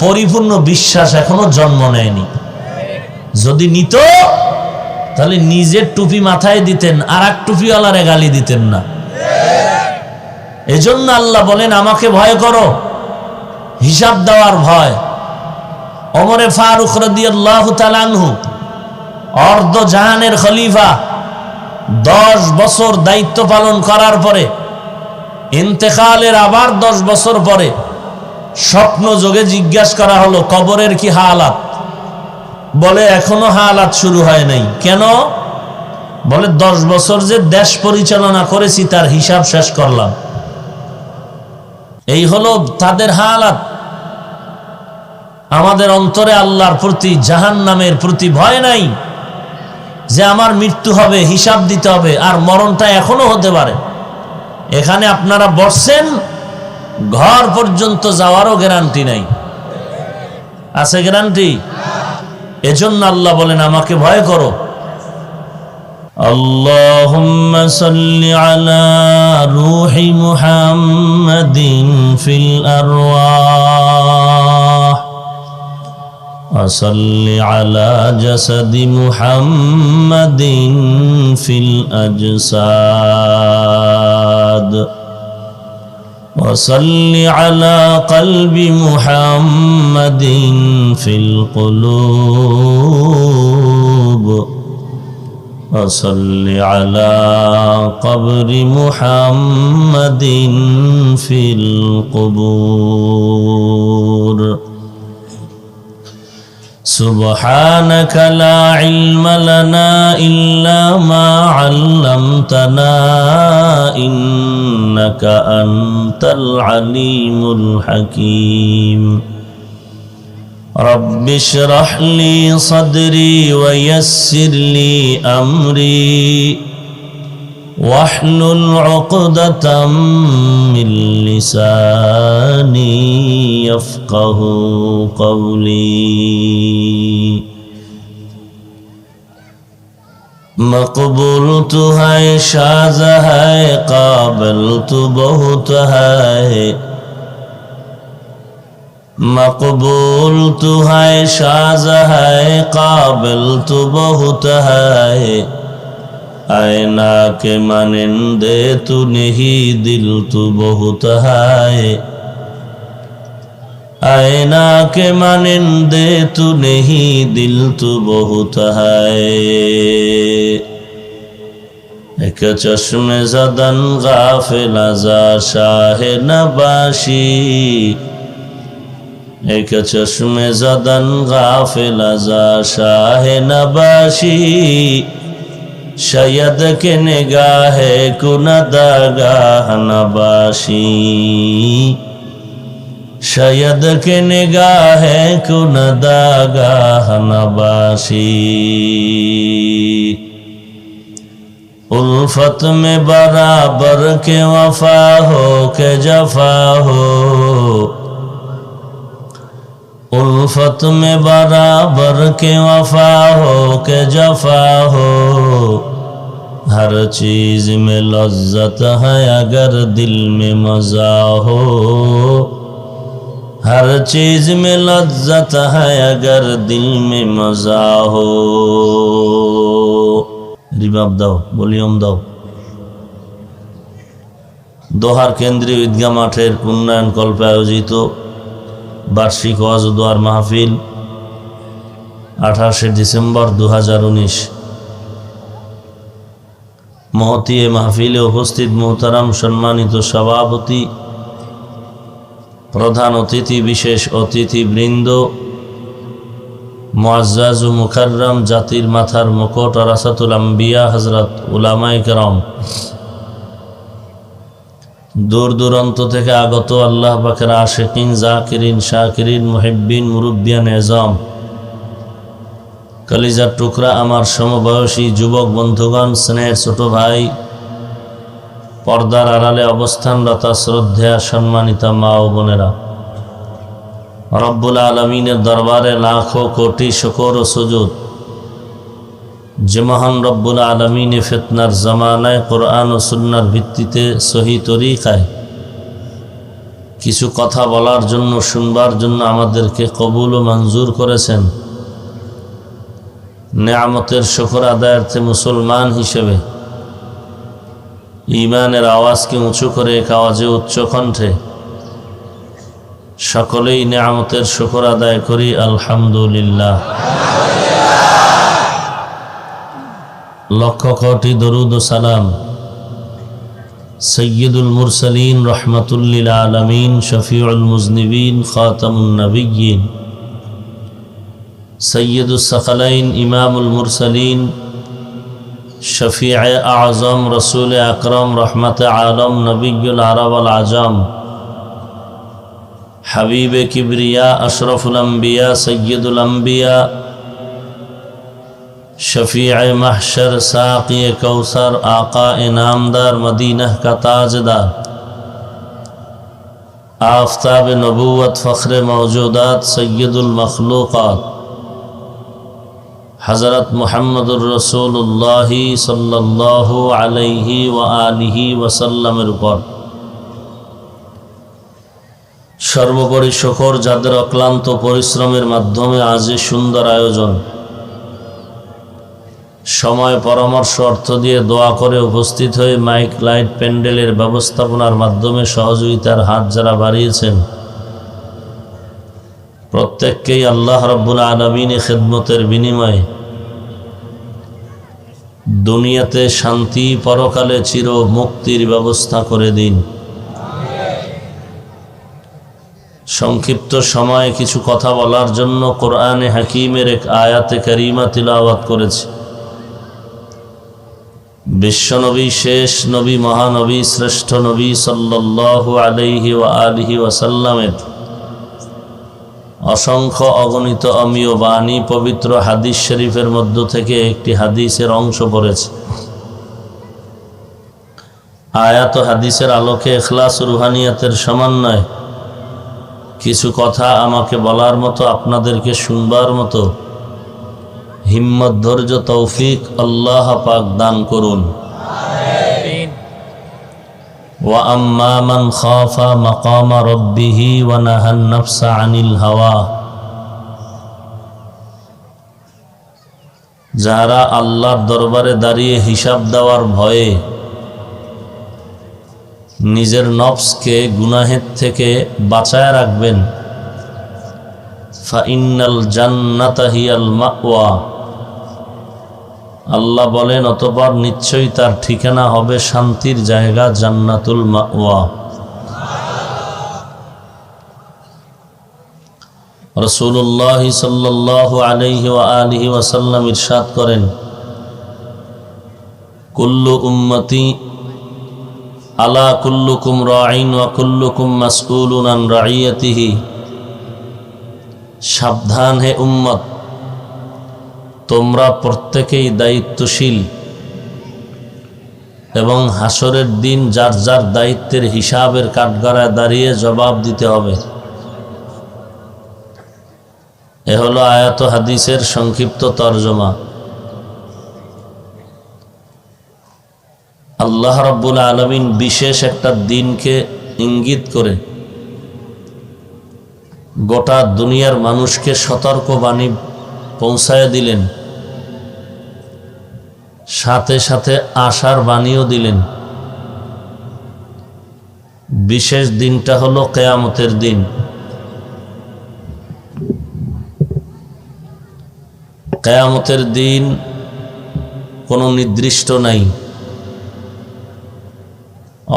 পরিপূর্ণ বিশ্বাস এখনো জন্ম নেয়নি। যদি নিত তাহলে নিজের টুপি মাথায় দিতেন, আর এক টুপিওয়ালারে গালি দিতেন না। এজন্য আল্লাহ বলেন আমাকে ভয় করো, হিসাব দেওয়ার ভয়। ওমরে ফারুক রাদিয়াল্লাহু তাআলা আনহু, অর্ধ জাহানের খলিফা, 10 বছর দায়িত্ব পালন করার পরে, ইন্তেকালের আবার 10 বছর পরে স্বপ্ন যোগে জিজ্ঞাসা করা হলো কবরের কি হালাত? বলে এখনো হালাত শুরু হয় নাই। কেন? বলে 10 বছর যে দেশ পরিচালনা করেছি তার হিসাব শেষ করলাম। এই হলো তাদের হালাত। আমাদের অন্তরে আল্লাহর প্রতি, জাহান্নামের প্রতি ভয় নাই, যে আমার মৃত্যু হবে, হিসাব দিতে হবে, আর মরণটা এখনো হতে পারে। এখানে আপনারা বসছেন, ঘর পর্যন্ত যাওয়ারও গ্যারান্টি নাই। আছে গ্যারান্টি? এজন্য আল্লাহ বলেন আমাকে ভয় করো। আল্লাহুম্মা সাল্লি আলা রূহি মুহাম্মাদিন ফিল আরওয়াহ ওয়া সাল্লি আলা জাসাদি মুহাম্মাদিন ফিল আজসাদ وصل على قلب محمد في القلوب وصل على قبر محمد في القبور سبحانك لا علم لنا إلا ما علمتنا إنك أنت العليم الحكيم رب اشرح لي صدري ويسر لي أمري واحلل عقدة من لساني يفقه قولي مقبول تو ہے شاز ہے قابل تو بہت ہے مقبول تو ہے شاز ہے قابل تو بہت ہے آئینہ کے مانندے تو نہیں دل تو بہت ہے آئینہ کے مانندے تو نہیں دل تو بہت ہے ایک چشم زدن غافل ازا شاہ نباشی ایک چشم زدن غافل ازا شاہ نباشی شاید کہ نگاہ کندگاہ نباشی شاید کہ نگاہ کندگاہ نباشی الفت میں برابر کے وفا ہو کہ جفا ہو الفت میں برابر کے وفا ہو کہ جفا ہو ہر چیز میں لذت ہے اگر دل میں مزہ ہو ہر چیز میں لذت ہے اگر دل میں مزہ ہو রিবাব দাও ভলিউম দাও দোহার কেন্দ্রীয় ঈদগাহ মাঠের উন্নয়ন কল্পে আয়োজিত বার্ষিক ওয়াজ ও দোয়ার মাহফিল 28 ডিসেম্বর 2019 মহতী এ মাহফিলে উপস্থিত মোহতারাম সম্মানিত সভাপতি প্রধান অতিথি বিশেষ অতিথিবৃন্দ মুআজ্জাজ ও মুকাররম জাতির মাথার মুকুট রাসাতুল আম্বিয়া হযরত উলামায়ে কেরাম দূর দূরান্ত থেকে আগত আল্লাহ পাকের আশিকিন জাকিরিন শাকিরিন মুহিব্বিন মুরব্বিয়ান এজাম কলিজার টুকরা আমার সমবয়সী যুবক বন্ধুগণ স্নেহের ছোট ভাই পর্দার আড়ালে অবস্থানরত শ্রদ্ধেয় সম্মানিত মা ও বোনেরা রব্বুল আলামিনের দরবারে লাখো কোটি শুকর ও সুজুদ যে মহান রব্বুল আলামিনে ফিতনার জামানায় কোরআন ও সুন্নাহর ভিত্তিতে সহি তরিকায় কিছু কথা বলার জন্য শুনবার জন্য আমাদেরকে কবুল ও মঞ্জুর করেছেন নেয়ামতের শুকর আদায়ার্থে মুসলমান হিসেবে ঈমানের আওয়াজকে উঁচু করে এক আওয়াজে উচ্চ কণ্ঠে সকলেই নেয়ামতের শুকর আদায় করি আলহামদুলিল্লাহ লক্ষ কোটি দরুদ ও সালাম সৈয়দুল মুরসালিন রহমাতুল লিল আলামিন শফিউল মুজনিবিন খাতামুন নবিয়্যিন সৈয়দুস সাকালাইন ইমামুল মুরসালিন শফিয়ে আজম রসুল আকরম রহমত আলম নবিয়ুল আরব আল আজম হাবিব কিবরিয়া আশরফুল আম্বিয়া সৈয়দুল আম্বিয়া शफीअ महशर साक़ी कौसर आका इनामदार मदीना का ताजदार आफ्ताब नबूवत फ़ख्र मौजूदात सैयदुल मखलूक़ात हज़रत मुहम्मदुर रसूलुल्लाह सल्लल्लाहु अलैहि व आलिहि वसल्लमेर ऊपर सर्वोपरि शुकर जादेर अक्लांत परिश्रमेर माध्यमे आज सुंदर आयोजन সময় পরামর্শ অর্থ দিয়ে দোয়া করে উপস্থিত হয়ে মাইক লাইট প্যান্ডেলের ব্যবস্থাপনার মাধ্যমে সহযোগিতার হাত যারা বাড়িয়েছেন, প্রত্যেককেই আল্লাহ রাব্বুল আলামিনের খেদমতের বিনিময়ে দুনিয়াতে শান্তি, পরকালে চির মুক্তির ব্যবস্থা করে দিন। সংক্ষিপ্ত সময়ে কিছু কথা বলার জন্য কোরআনে হাকিমের এক আয়াতে কারিমা তিলাওয়াত করেছি। বিশ্বনবী, শেষ নবী, মহানবী, শ্রেষ্ঠ নবী সাল্লাল্লাহু আলাইহি ওয়া আলিহি ওয়াসাল্লামের অসংখ্য অগণিত অমীয় বাণী পবিত্র হাদিস শরীফের মধ্য থেকে একটি হাদিসের অংশ পড়েছে। আয়াত ও হাদিসের আলোকে ইখলাস ও রুহানিয়াতের সমন্বয়ে কিছু কথা আমাকে বলার মতো, আপনাদেরকে শুনবার মতো হিম্মত, ধৈর্য, তৌফিক আল্লাহ পাক দান করুন। আমিন। ওয়া আম্মা মান খাফা মাকামা রাব্বিহি ওয়া নাহান নাফসা আনিল হাওয়া, যারা আল্লাহর দরবারে দাঁড়িয়ে হিসাব দেওয়ার ভয়ে নিজের নফসকে গুনাহের থেকে বাঁচায় রাখবেন, ফাইন্নাল জান্নাতা হিয়াল মাওয়া, আল্লাহ বলেন অতঃপর নিশ্চয়ই তার ঠিকানা হবে শান্তির জায়গা, জান্নাতুল মাওয়া। রাসূলুল্লাহ সাল্লাল্লাহু আলাইহি ওয়া আলিহি ওয়াসাল্লাম ইরশাদ করেন, কুল্লু উম্মতি আলা কুল্লুকুম রাঈন ওয়া কুল্লুকুম মাসউলুন আন রাইয়াতিহি, সাবধান হে উম্মত, তোমরা প্রত্যেকেই দায়িত্বশীল এবং হাসরের দিন যার যার দায়িত্বের হিসাবের কাঠগড়ায় দাঁড়িয়ে জবাব দিতে হবে। এ হলো আয়াত ও হাদিসের সংক্ষিপ্ত তরজমা। আল্লাহ রাব্বুল আলামিন বিশেষ একটা দিনকে ইঙ্গিত করে গোটা দুনিয়ার মানুষকে সতর্কবাণী পৌঁছায় দিলেন, সাথে সাথে আশার বাণীও দিলেন। বিশেষ দিনটা হলো কিয়ামতের দিন। কিয়ামতের দিন কোনো নির্দিষ্ট নাই,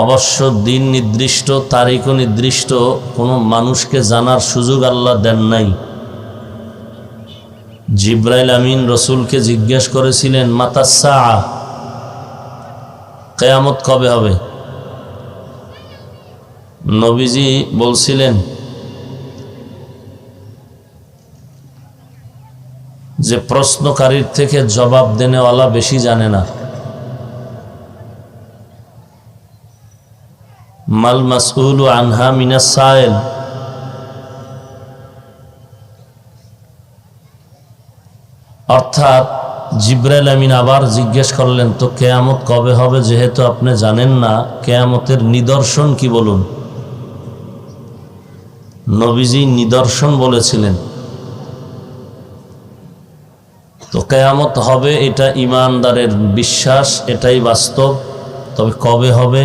অবশ্য দিন নির্দিষ্ট, তারিখও নির্দিষ্ট, কোনো মানুষকে জানার সুযোগ আল্লাহ দেন নাই। জিব্রাইল আমিন রসুলকে জিজ্ঞেস করেছিলেন, মাতাস সাআ, কিয়ামত কবে হবে? নবীজি বলছিলেন যে প্রশ্নকারীর থেকে জবাব দেনেওয়ালা বেশি জানে না। মাল মাসউলু আনহা মিনাস সাইল, অর্থাৎ জিব্রাইল আমিন আবার জিজ্ঞেস করলেন, তো কিয়ামত কবে হবে যেহেতু আপনি জানেন না, কিয়ামতের নিদর্শন কি বলুন। নবীজি নিদর্শন বলেছিলেন। তো কিয়ামত হবে, এটা ঈমানদারের বিশ্বাস, এটাই বাস্তব। তবে কবে হবে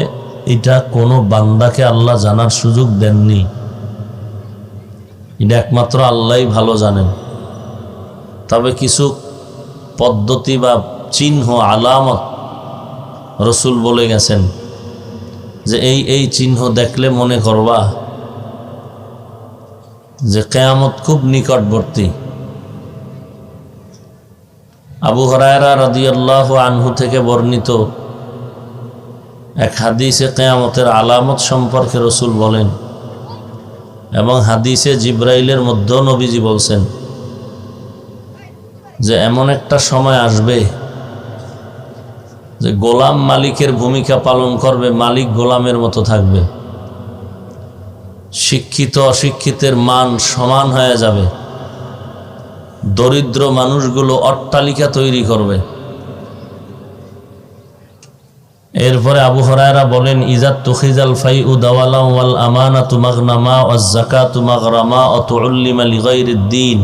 এটা কোনো বান্দাকে আল্লাহ জানার সুযোগ দেননি, এটা একমাত্র আল্লাহই ভালো জানেন। তবে কিছু পদ্ধতি বা চিহ্ন, আলামত রসুল বলে গেছেন যে এই চিহ্ন দেখলে মনে করবা যে কিয়ামত খুব নিকটবর্তী। আবু হুরায়রা রাদিয়াল্লাহু আনহু থেকে বর্ণিত এক হাদিসে কিয়ামতের আলামত সম্পর্কে রসুল বলেন, এবং হাদিসে জিব্রাইলের মধ্যেও নবীজি বলছেন যে এমন একটা সময় আসবে যে গোলাম মালিকের ভূমিকা পালন করবে, মালিক গোলামের মতো থাকবে, শিক্ষিত অশিক্ষিতের মান সমান হয়ে যাবে, দরিদ্র মানুষগুলো অট্টালিকা তৈরি করবে। এরপরে আবু হুরায়রা বলেন, ইজাত তুখিজাল ফাইউ দাওয়ালা ওয়াল আমানাতু মাগনামা ওয়াজ যাকাতু মাগরামা ওয়া তুউল্লিমা লিগাইরিদ দ্বীন,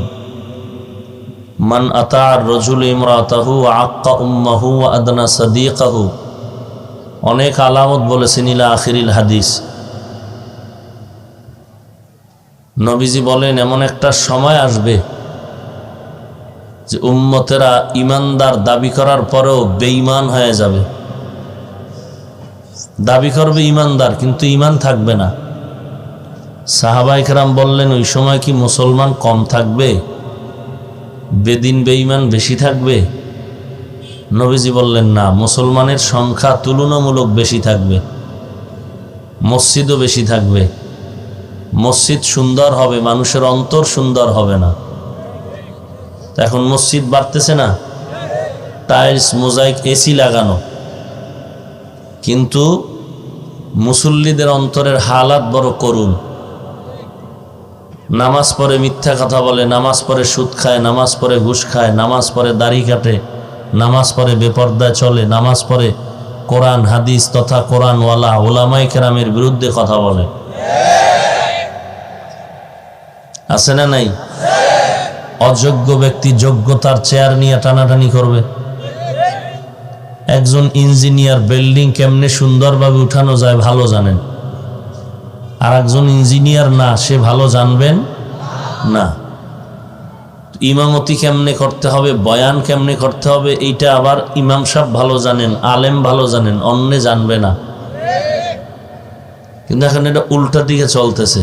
মান আতা'আর রাজুল ইমরাতাহু ওয়া আক্কা উম্মাহু ওয়া আদনা সাদিকাহু, অনেক আলামত বলেছেন ইলা আখিরিল হাদিস। নবীজি বলেন এমন একটা সময় আসবে যে উম্মতেরা ইমানদার দাবি করার পরেও বেঈমান হয়ে যাবে। দাবি করবে ইমানদার, কিন্তু ইমান থাকবে না। সাহাবায়ে কেরাম বললেন ওই সময় কি মুসলমান কম থাকবে, বেদিন বেঈমান বেশি থাকবে? নবীজি বললেন না, মুসলমানের সংখ্যা তুলনামূলক বেশি থাকবে, মসজিদও বেশি থাকবে। মসজিদ সুন্দর হবে, মানুষের অন্তর সুন্দর হবে না। এখন মসজিদ বাড়তেছে না, টাইলস মোজাইক এসি লাগানো, কিন্তু মুসল্লিদের অন্তরের হালাত বড় করুণ। নামাজ পড়ে মিথ্যা কথা বলে, নামাজ পড়ে সুদ খায়, নামাজ পড়ে ঘুষ খায়, নামাজ পড়ে দাড়ি কাটে, নামাজ পড়ে বেপর্দায় চলে, নামাজ পড়ে কোরআন হাদিস তথা কোরআনওয়ালা ওলামায়ে কেরামের বিরুদ্ধে কথা বলে। আছে না নাই? অযোগ্য ব্যক্তি যোগ্যতার চেয়ার নিয়ে টানাটানি করবে। একজন ইঞ্জিনিয়ার বিল্ডিং কেমনে সুন্দরভাবে উঠানো যায় ভালো জানেন, আর একজন ইঞ্জিনিয়ার না, সে ভালো জানবেন না। ইমামতি কেমনে করতে হবে, বয়ান কেমনে করতে হবে, এইটা আবার ইমাম সাহেব ভালো জানেন, আলেম ভালো জানেন, অন্যে জানবে না। কিন্তু এখন এটা উল্টা দিকে চলতেছে।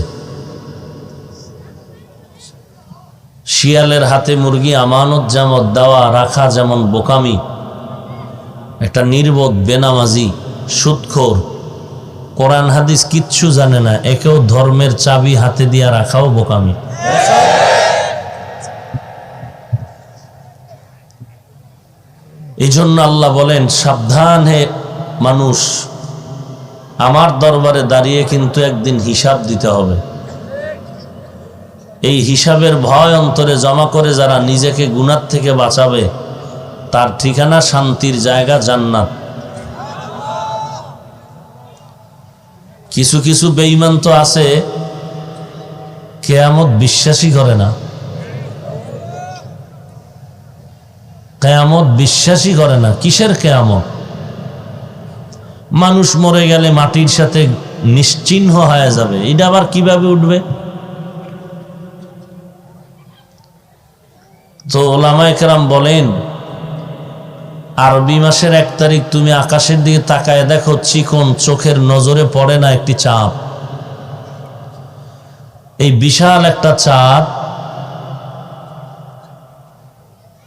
শিয়ালের হাতে মুরগি আমানত জামত দেওয়া রাখা যেমন বোকামি, একটা নির্বোধ বেনামাজি সুদখোর কোরআন হাদিস কিচ্ছু জানে না, একেও ধর্মের চাবি হাতে দিয়া রাখাও বোকামি। এই জন্য আল্লাহ বলেন সাবধান হে মানুষ, আমার দরবারে দাঁড়িয়ে কিন্তু একদিন হিসাব দিতে হবে। এই হিসাবের ভয় অন্তরে জমা করে যারা নিজেকে গুনাহ থেকে বাঁচাবে, তার ঠিকানা শান্তির জায়গা জান্নাত। কিছু কিছু বেঈমান তো আছে কিয়ামত বিশ্বাসই করে না, কিয়ামত বিশ্বাসই করে না। কিসের কিয়ামত? মানুষ মরে গেলে মাটির সাথে নিশ্চিহ্ন হয়ে যাবে, এটা আবার কিভাবে উঠবে? তো ওলামায়ে কেরাম বলেন আরবি মাসের 1 তারিখ তুমি আকাশের দিকে তাকায় দেখো, চিকন চোখের নজরে পড়ে না একটি চাঁদ। এই বিশাল একটা চাঁদ,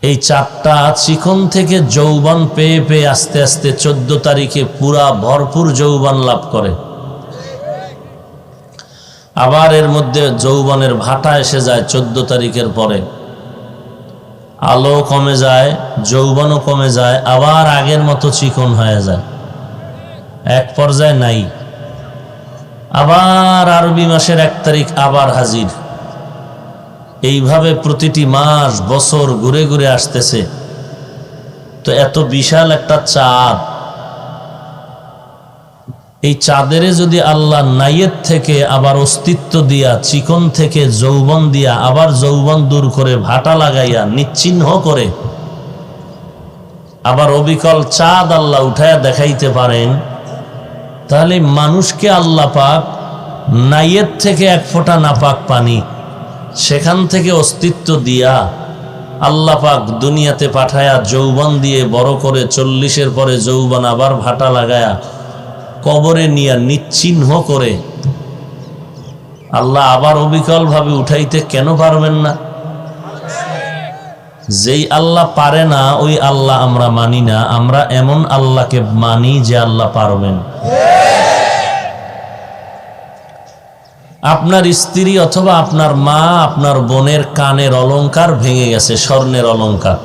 এই চাঁদটা চিকন থেকে যৌবন পেয়ে পেয়ে আস্তে আস্তে 14 তারিখে পুরা ভরপুর যৌবন লাভ করে। আবার এর মধ্যে যৌবনের ভাটা এসে যায় 14 তারিখের পরে, আলো কমে যায়, যৌবনও কমে যায়, আবার আগের মতো চিকন হয়ে যায়, এক পর্যায়ে নাই। আবার আরবি মাসের 1 তারিখ আবার হাজির। এইভাবে প্রতিটি মাস বছর ঘুরে ঘুরে আসতেছে। তো এত বিশাল একটা চাঁদ, এই চাঁদেরে যদি আল্লাহ নাইয়ের থেকে আবার অস্তিত্ব দিয়া, চিকন থেকে যৌবন দিয়া, আবার যৌবন দূর করে ভাটা লাগাইয়া নিশ্চিহ্ন করে আবার অবিকল চাঁদ আল্লাহ উঠায়া দেখাইতে পারেন, তাহলে মানুষকে আল্লাহ পাক নাইয়ের থেকে 1 ফোঁটা নাপাক পানি, সেখান থেকে অস্তিত্ব দিয়া আল্লাহ পাক দুনিয়াতে পাঠায়া যৌবন দিয়ে বড় করে 40-এর পরে যৌবন আবার ভাটা লাগায়া কবরে নিয়া নিশ্চিহ্ন করে আল্লাহ আবার অবিকল ভাবে উঠাইতে কেন পারবেন না? যেই আল্লাহ পারে না ওই আল্লাহ আমরা মানি না, আমরা এমন আল্লাহকে মানি যে আল্লাহ পারবেন। আপনার স্ত্রী অথবা আপনার মা, আপনার বোনের কানের অলংকার ভেঙে গেছে, স্বর্ণের অলংকার।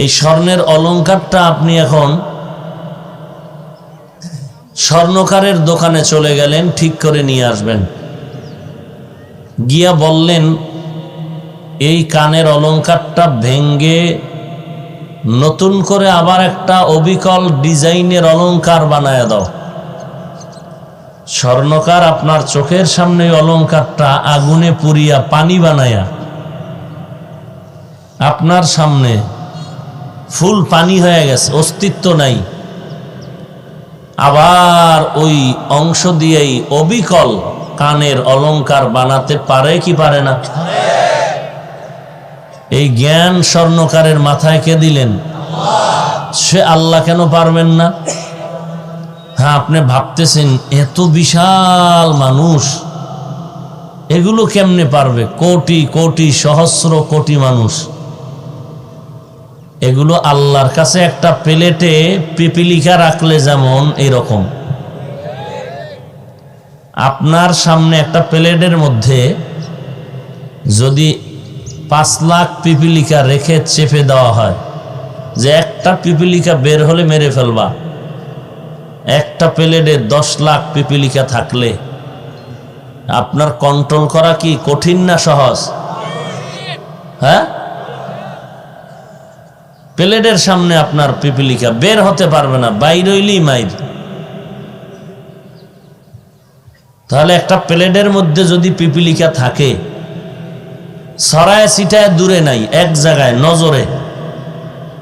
এই স্বর্ণের অলংকারটা আপনি এখন স্বর্ণকারের দোকানে চলে গেলেন, ঠিক করে নিয়ে আসবেন। গিয়া বললেন এই কানের অলংকারটা ভেঙ্গে নতুন করে আবার একটা অবিকল ডিজাইনের অলংকার বানায় দাও। স্বর্ণকার আপনার চোখের সামনে অলংকারটা আগুনে পুড়িয়া পানি বানায়া আপনার সামনে ফুল পানি হয়ে গেছে, অস্তিত্ব নাই, আবার ওই অংশ দিয়েই অবিকল কানের অলংকার বানাতে পারে কি পারে না? এই জ্ঞান স্বর্ণকারের মাথায় কে দিলেন? সে আল্লাহ কেন পারবেন না? হ্যাঁ, আপনি ভাবতেছেন এত বিশাল মানুষ, এগুলো কেমনে পারবে? কোটি কোটি সহস্র কোটি মানুষ, এগুলো আল্লাহর কাছে একটা প্লেটে পিপিলিকা রাখলে যেমন এরকম, আপনার সামনে একটা প্লেটের মধ্যে যদি 5 লাখ পিপিলিকা রেখে চেপে দেওয়া হয়, যে একটা পিপিলিকা বের হলে মেরে ফেলবা, একটা প্লেটে 10 লাখ পিপিলিকা থাকলে আপনার কন্ট্রোল করা কি কঠিন না সহজ? হ্যাঁ, প্লেটের সামনে আপনার পিপিলিকা বের হতে পারবে না, বাইর হইলেই মাইর। তাহলে একটা প্লেটের মধ্যে যদি পিপিলিকা থাকে, ছড়ায় ছিটায় দূরে নাই, এক জায়গায় নজরে,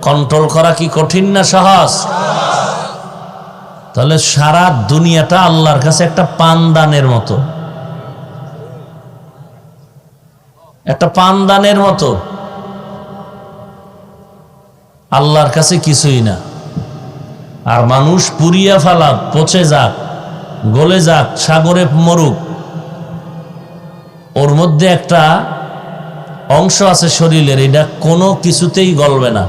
কন্ট্রোল করা কি কঠিন না সহজ? তাহলে সারা দুনিয়াটা আল্লাহর কাছে একটা পানদানের মতো, একটা পানদানের মতো, আল্লাহর কাছে কিছুই না। আর মানুষ পুড়িয়া ফেলা, পচে যাক, গলে যাক, সাগরে মরুক, ওর মধ্যে একটা অংশ আছে শরীরের, এটা কোনো কিছুতেই গলবে না।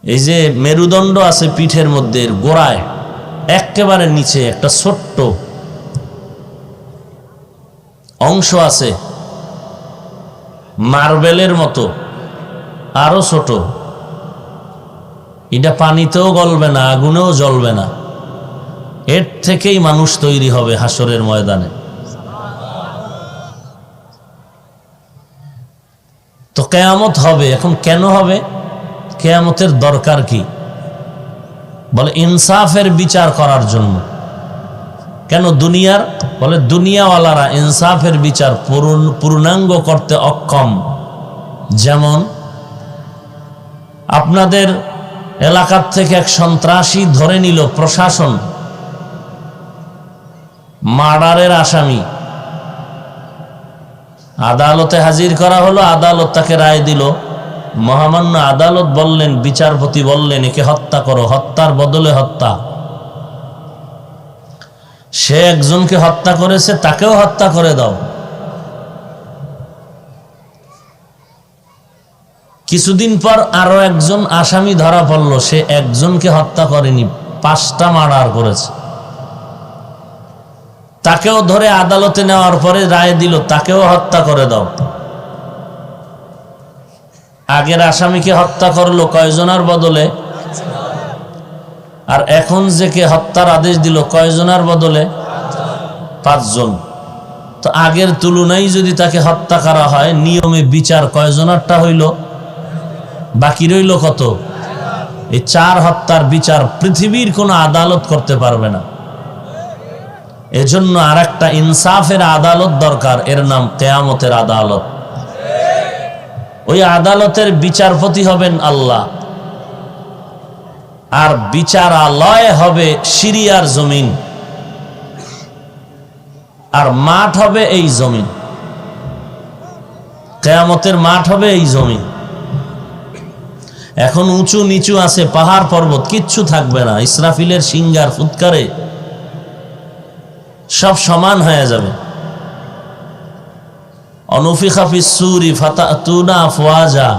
এই যে মেরুদণ্ড আছে পিঠের মধ্যে, গোড়ায় একেবারে নিচে একটা ছোট্ট অংশ আছে, মার্বেলের মতো, আরো ছোট, এটা পানিতেও গলবে না, আগুনেও জ্বলবে না, এর থেকেই মানুষ তৈরি হবে হাসরের ময়দানে। তো কিয়ামত হবে, এখন কেন হবে? কিয়ামতের দরকার কি? বলে ইনসাফের বিচার করার জন্য। কেন দুনিয়ার? বলে দুনিয়াওয়ালারা ইনসাফের বিচার পূর্ণাঙ্গ করতে অক্ষম। যেমন আপনাদের এলাকার থেকে এক সন্ত্রাসী ধরে নিল প্রশাসন, মার্ডারের আসামি, আদালতে হাজির করা হলো, আদালত তাকে রায় দিল, মহামান্য আদালত বললেন, বিচারপতি বললেন একে হত্যা করো, হত্যার বদলে হত্যা। সে একজনকে হত্যা করেছে, তাকেও হত্যা করে দাও। কিছুদিন পর আরো একজন আসামি ধরা পড়ল, সে একজনকে হত্যা করেনি, 5টা মার্ডার করেছে, তাকেও ধরে আদালতে নেওয়ার পরে রায় দিল, তাকেও হত্যা করে দাও। আগের আসামিকে হত্যা করলো কয়জনের বদলে? আর এখন যে কে হত্যার আদেশ দিল কয়জনের বদলে? 5 জন। তো আগের তুলনায় যদি তাকে হত্যা করা হয়, নিয়মে বিচার কয়জনেরটা হইল? বাকি রইল কত? এই 4 হত্যার বিচার পৃথিবীর কোন আদালত করতে পারবে না। এজন্য আর একটা ইনসাফের আদালত দরকার, এর নাম কিয়ামতের আদালত। ওই আদালতের বিচারপতি হবেন আল্লাহ, আর বিচারালয় হবে সিরিয়ার জমিন, আর মাঠ হবে এই জমিন। কিয়ামতের মাঠ হবে এই জমিন। এখন উঁচু নিচু আছে, পাহাড় পর্বত কিচ্ছু থাকবে না, ইসরাফিলের সিংহার ফুৎকারে সব সমান হয়ে যাবে। অনুফিখা ফিস সূরি ফাতাতুনা আফওয়াজা,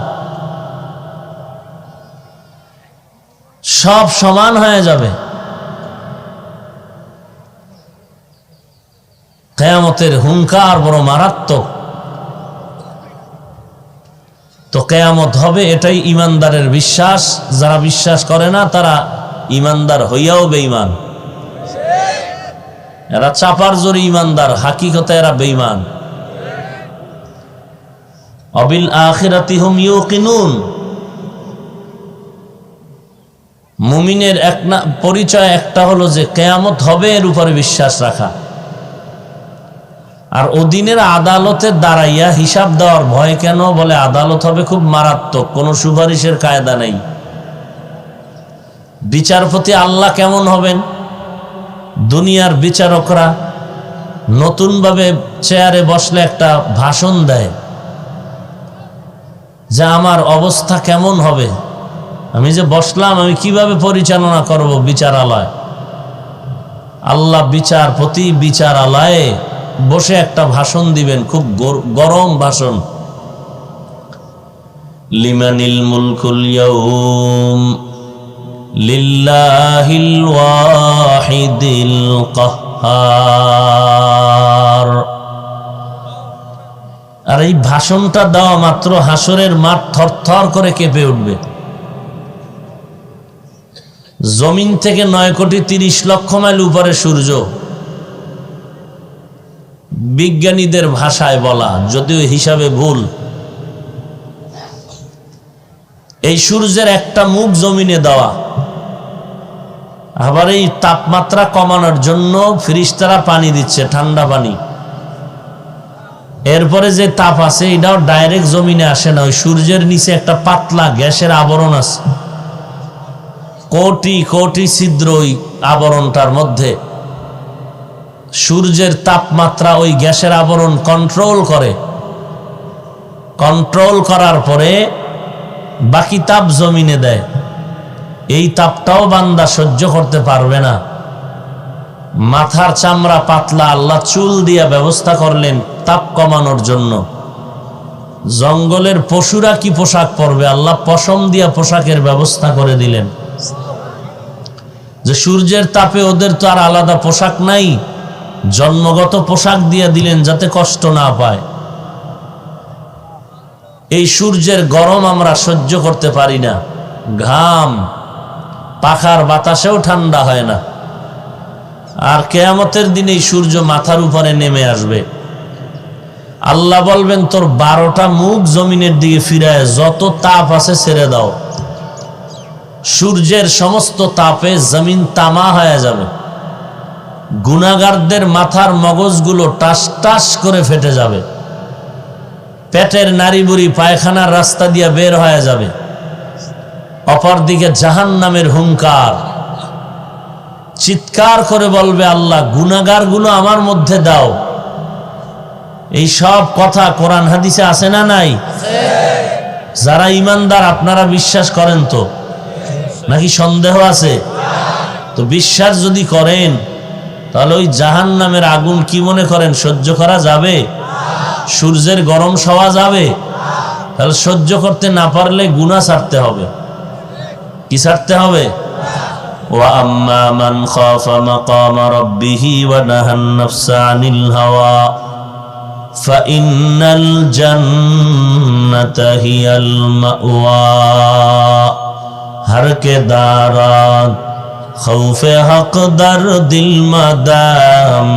সব সমান হয়ে যাবে। কিয়ামতের হুঙ্কার বড় মারাত্মক। তো কিয়ামত হবে, এটাই ইমানদারের বিশ্বাস। যারা বিশ্বাস করে না তারা ইমানদার হইয়াও বেঈমান। এরা চাপার জোরে ইমানদার, হাকিকতে এরা বেঈমান। অবিল আখিরাতি হুম ইউকিনুন। মুমিনের পরিচয় একটা হলো যে কিয়ামত হবে, এর উপরে বিশ্বাস রাখা। আর ওদিনের আদালতে দাঁড়াইয়া হিসাব দেওয়ার ভয় কেন? বলে আদালত হবে খুব মারাত্মক, কোনো সুপারিশের কায়দা নেই। বিচারপতি আল্লাহ কেমন হবেন? দুনিয়ার বিচারকরা নতুনভাবে চেয়ারে বসলে একটা ভাষণ দেয় যে আমার অবস্থা কেমন হবে, আমি যে বসলাম আমি কিভাবে পরিচালনা করব বিচারালয়। আল্লাহ বিচারপতি বিচারালয়ে বসে একটা ভাষণ দিবেন, খুব গরম ভাষণ। লিমানিল মুলকুল ইয়াউম লিল্লাহিল ওয়াহিদিল কাহ্হার। আর এই ভাষণটা দেওয়া মাত্র হাসরের মাঠ থরথর করে কেঁপে উঠবে। জমিন থেকে 9,30,00,000 মাইল উপরে সূর্য, বিজ্ঞানীদের ভাষায় বলা, যদিও হিসাবে ভুল। এই সূর্যের একটা মুখ জমিনে দেওয়া, আবার এই তাপমাত্রা কমানোর জন্য ফেরেশতারা পানি দিচ্ছে, ঠান্ডা পানি। এরপরে যে তাপ আছে এটাও ডাইরেক্ট জমিনে আসে না, ওই সূর্যের নিচে একটা পাতলা গ্যাসের আবরণ আছে, কোটি কোটি ছিদ্র ওই আবরণটার মধ্যে। সূর্যের তাপমাত্রা ওই গ্যাসের আবরণ কন্ট্রোল করে, কন্ট্রোল করার পরে বাকি তাপ জমিনে দেয়। এই তাপটাও বান্দা সহ্য করতে পারবে না। মাথার চামড়া পাতলা, আল্লাহ চুল দিয়া ব্যবস্থা করলেন তাপ কমানোর জন্য। জঙ্গলের পশুরা কি পোশাক পরবে? আল্লাহ পশম দিয়া পোশাকের ব্যবস্থা করে দিলেন, যে সূর্যের তাপে ওদের তো আর আলাদা পোশাক নাই, জন্মগত পোশাক দিয়ে দিলেন যাতে কষ্ট না পায়। এই সূর্যের গরম আমরা সহ্য করতে পারি না, ঘাম, পাখার বাতাসেও ঠান্ডা হয় না। আর কিয়ামতের দিনে এই সূর্য মাথার উপরে নেমে আসবে। আল্লাহ বলবেন তোর 12টা মুখ জমিনের দিকে ফিরায় যত তাপ আছে ছেড়ে দাও। সূর্যের সমস্ত তাপে জমিন তামা হয়ে যাবে, গুনাহগারদের মাথার মগজগুলো টাস টাস করে ফেটে যাবে, পেটের নাড়িবুড়ি পায়খানার রাস্তা দিয়ে বের হয়ে যাবে। অপরদিকে জাহান্নামের হুঙ্কার, চিৎকার করে বলবে আল্লাহ গুনাহগারগুলো আমার মধ্যে দাও। এই সব কথা কোরআন হাদিসে আছে না নাই? যারা ইমানদার আপনারা বিশ্বাস করেন তো, নাকি সন্দেহ আছে? তো বিশ্বাস যদি করেন তাহলে ওই জাহান্নামের আগুন কি মনে করেন সহ্য করা যাবে? সূর্যের গরম সওয়া যাবে? তাহলে সহ্য করতে না পারলে গুনাহ ছাড়তে হবে। কি ছাড়তে হবে? ওয়া আম্মা মান খাফা মাকাম রাব্বিহি ওয়া নাহান নাফসা আনিল হাওয়া ফাইন্নাল জান্নাতা হিয়াল মাওয়া। हर के दारात खौफे हक दर दिल मदाम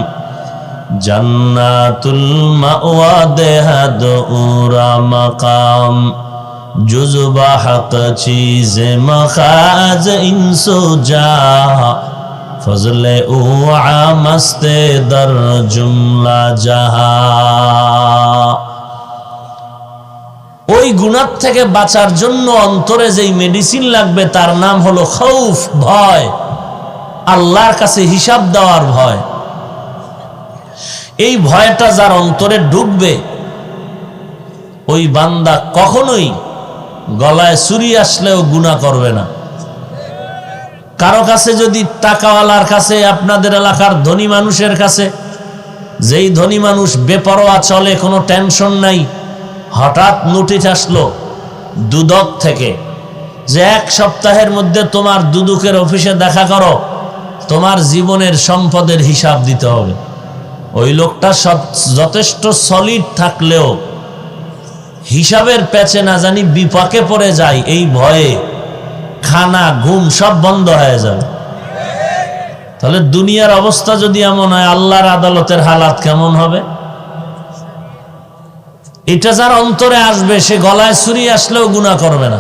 जन्नातुल मावा देहद उरा मकाम जुज़बा हक चीज़ मखाज इंसो जा फजले उआ मस्ते दर जुमला जहा। ওই গুনাহ থেকে বাঁচার জন্য অন্তরে যেই মেডিসিন লাগবে তার নাম হলো খৌফ, ভয়, আল্লাহর কাছে হিসাব দেওয়ার ভয়। এই ভয়টা যার অন্তরে ঢুকবে ওই বান্দা কখনোই গলায় ছুরি আসলেও গুনাহ করবে না। কারো কাছে যদি টাকাওয়ালার কাছে, আপনাদের এলাকার ধনী মানুষের কাছে, যেই ধনী মানুষ বেপরোয়া চলে, কোনো টেনশন নাই, হঠাৎ নোটিশ আসলো দুদক থেকে যে 1 সপ্তাহের মধ্যে তোমার দুদকের অফিসে দেখা করো, তোমার জীবনের সম্পদের হিসাব দিতে হবে। ওই লোকটা যথেষ্ট সলিড থাকলেও হিসাবের প্যাচে না জানি বিপাকে পড়ে যায়, এই ভয়ে খানা ঘুম সব বন্ধ হয়ে যাবে। তাহলে দুনিয়ার অবস্থা যদি এমন হয়, আল্লাহর আদালতের হালাত কেমন হবে? এটা যার অন্তরে আসবে সে গলায় ছুরি আসলেও গুনাহ করবে না।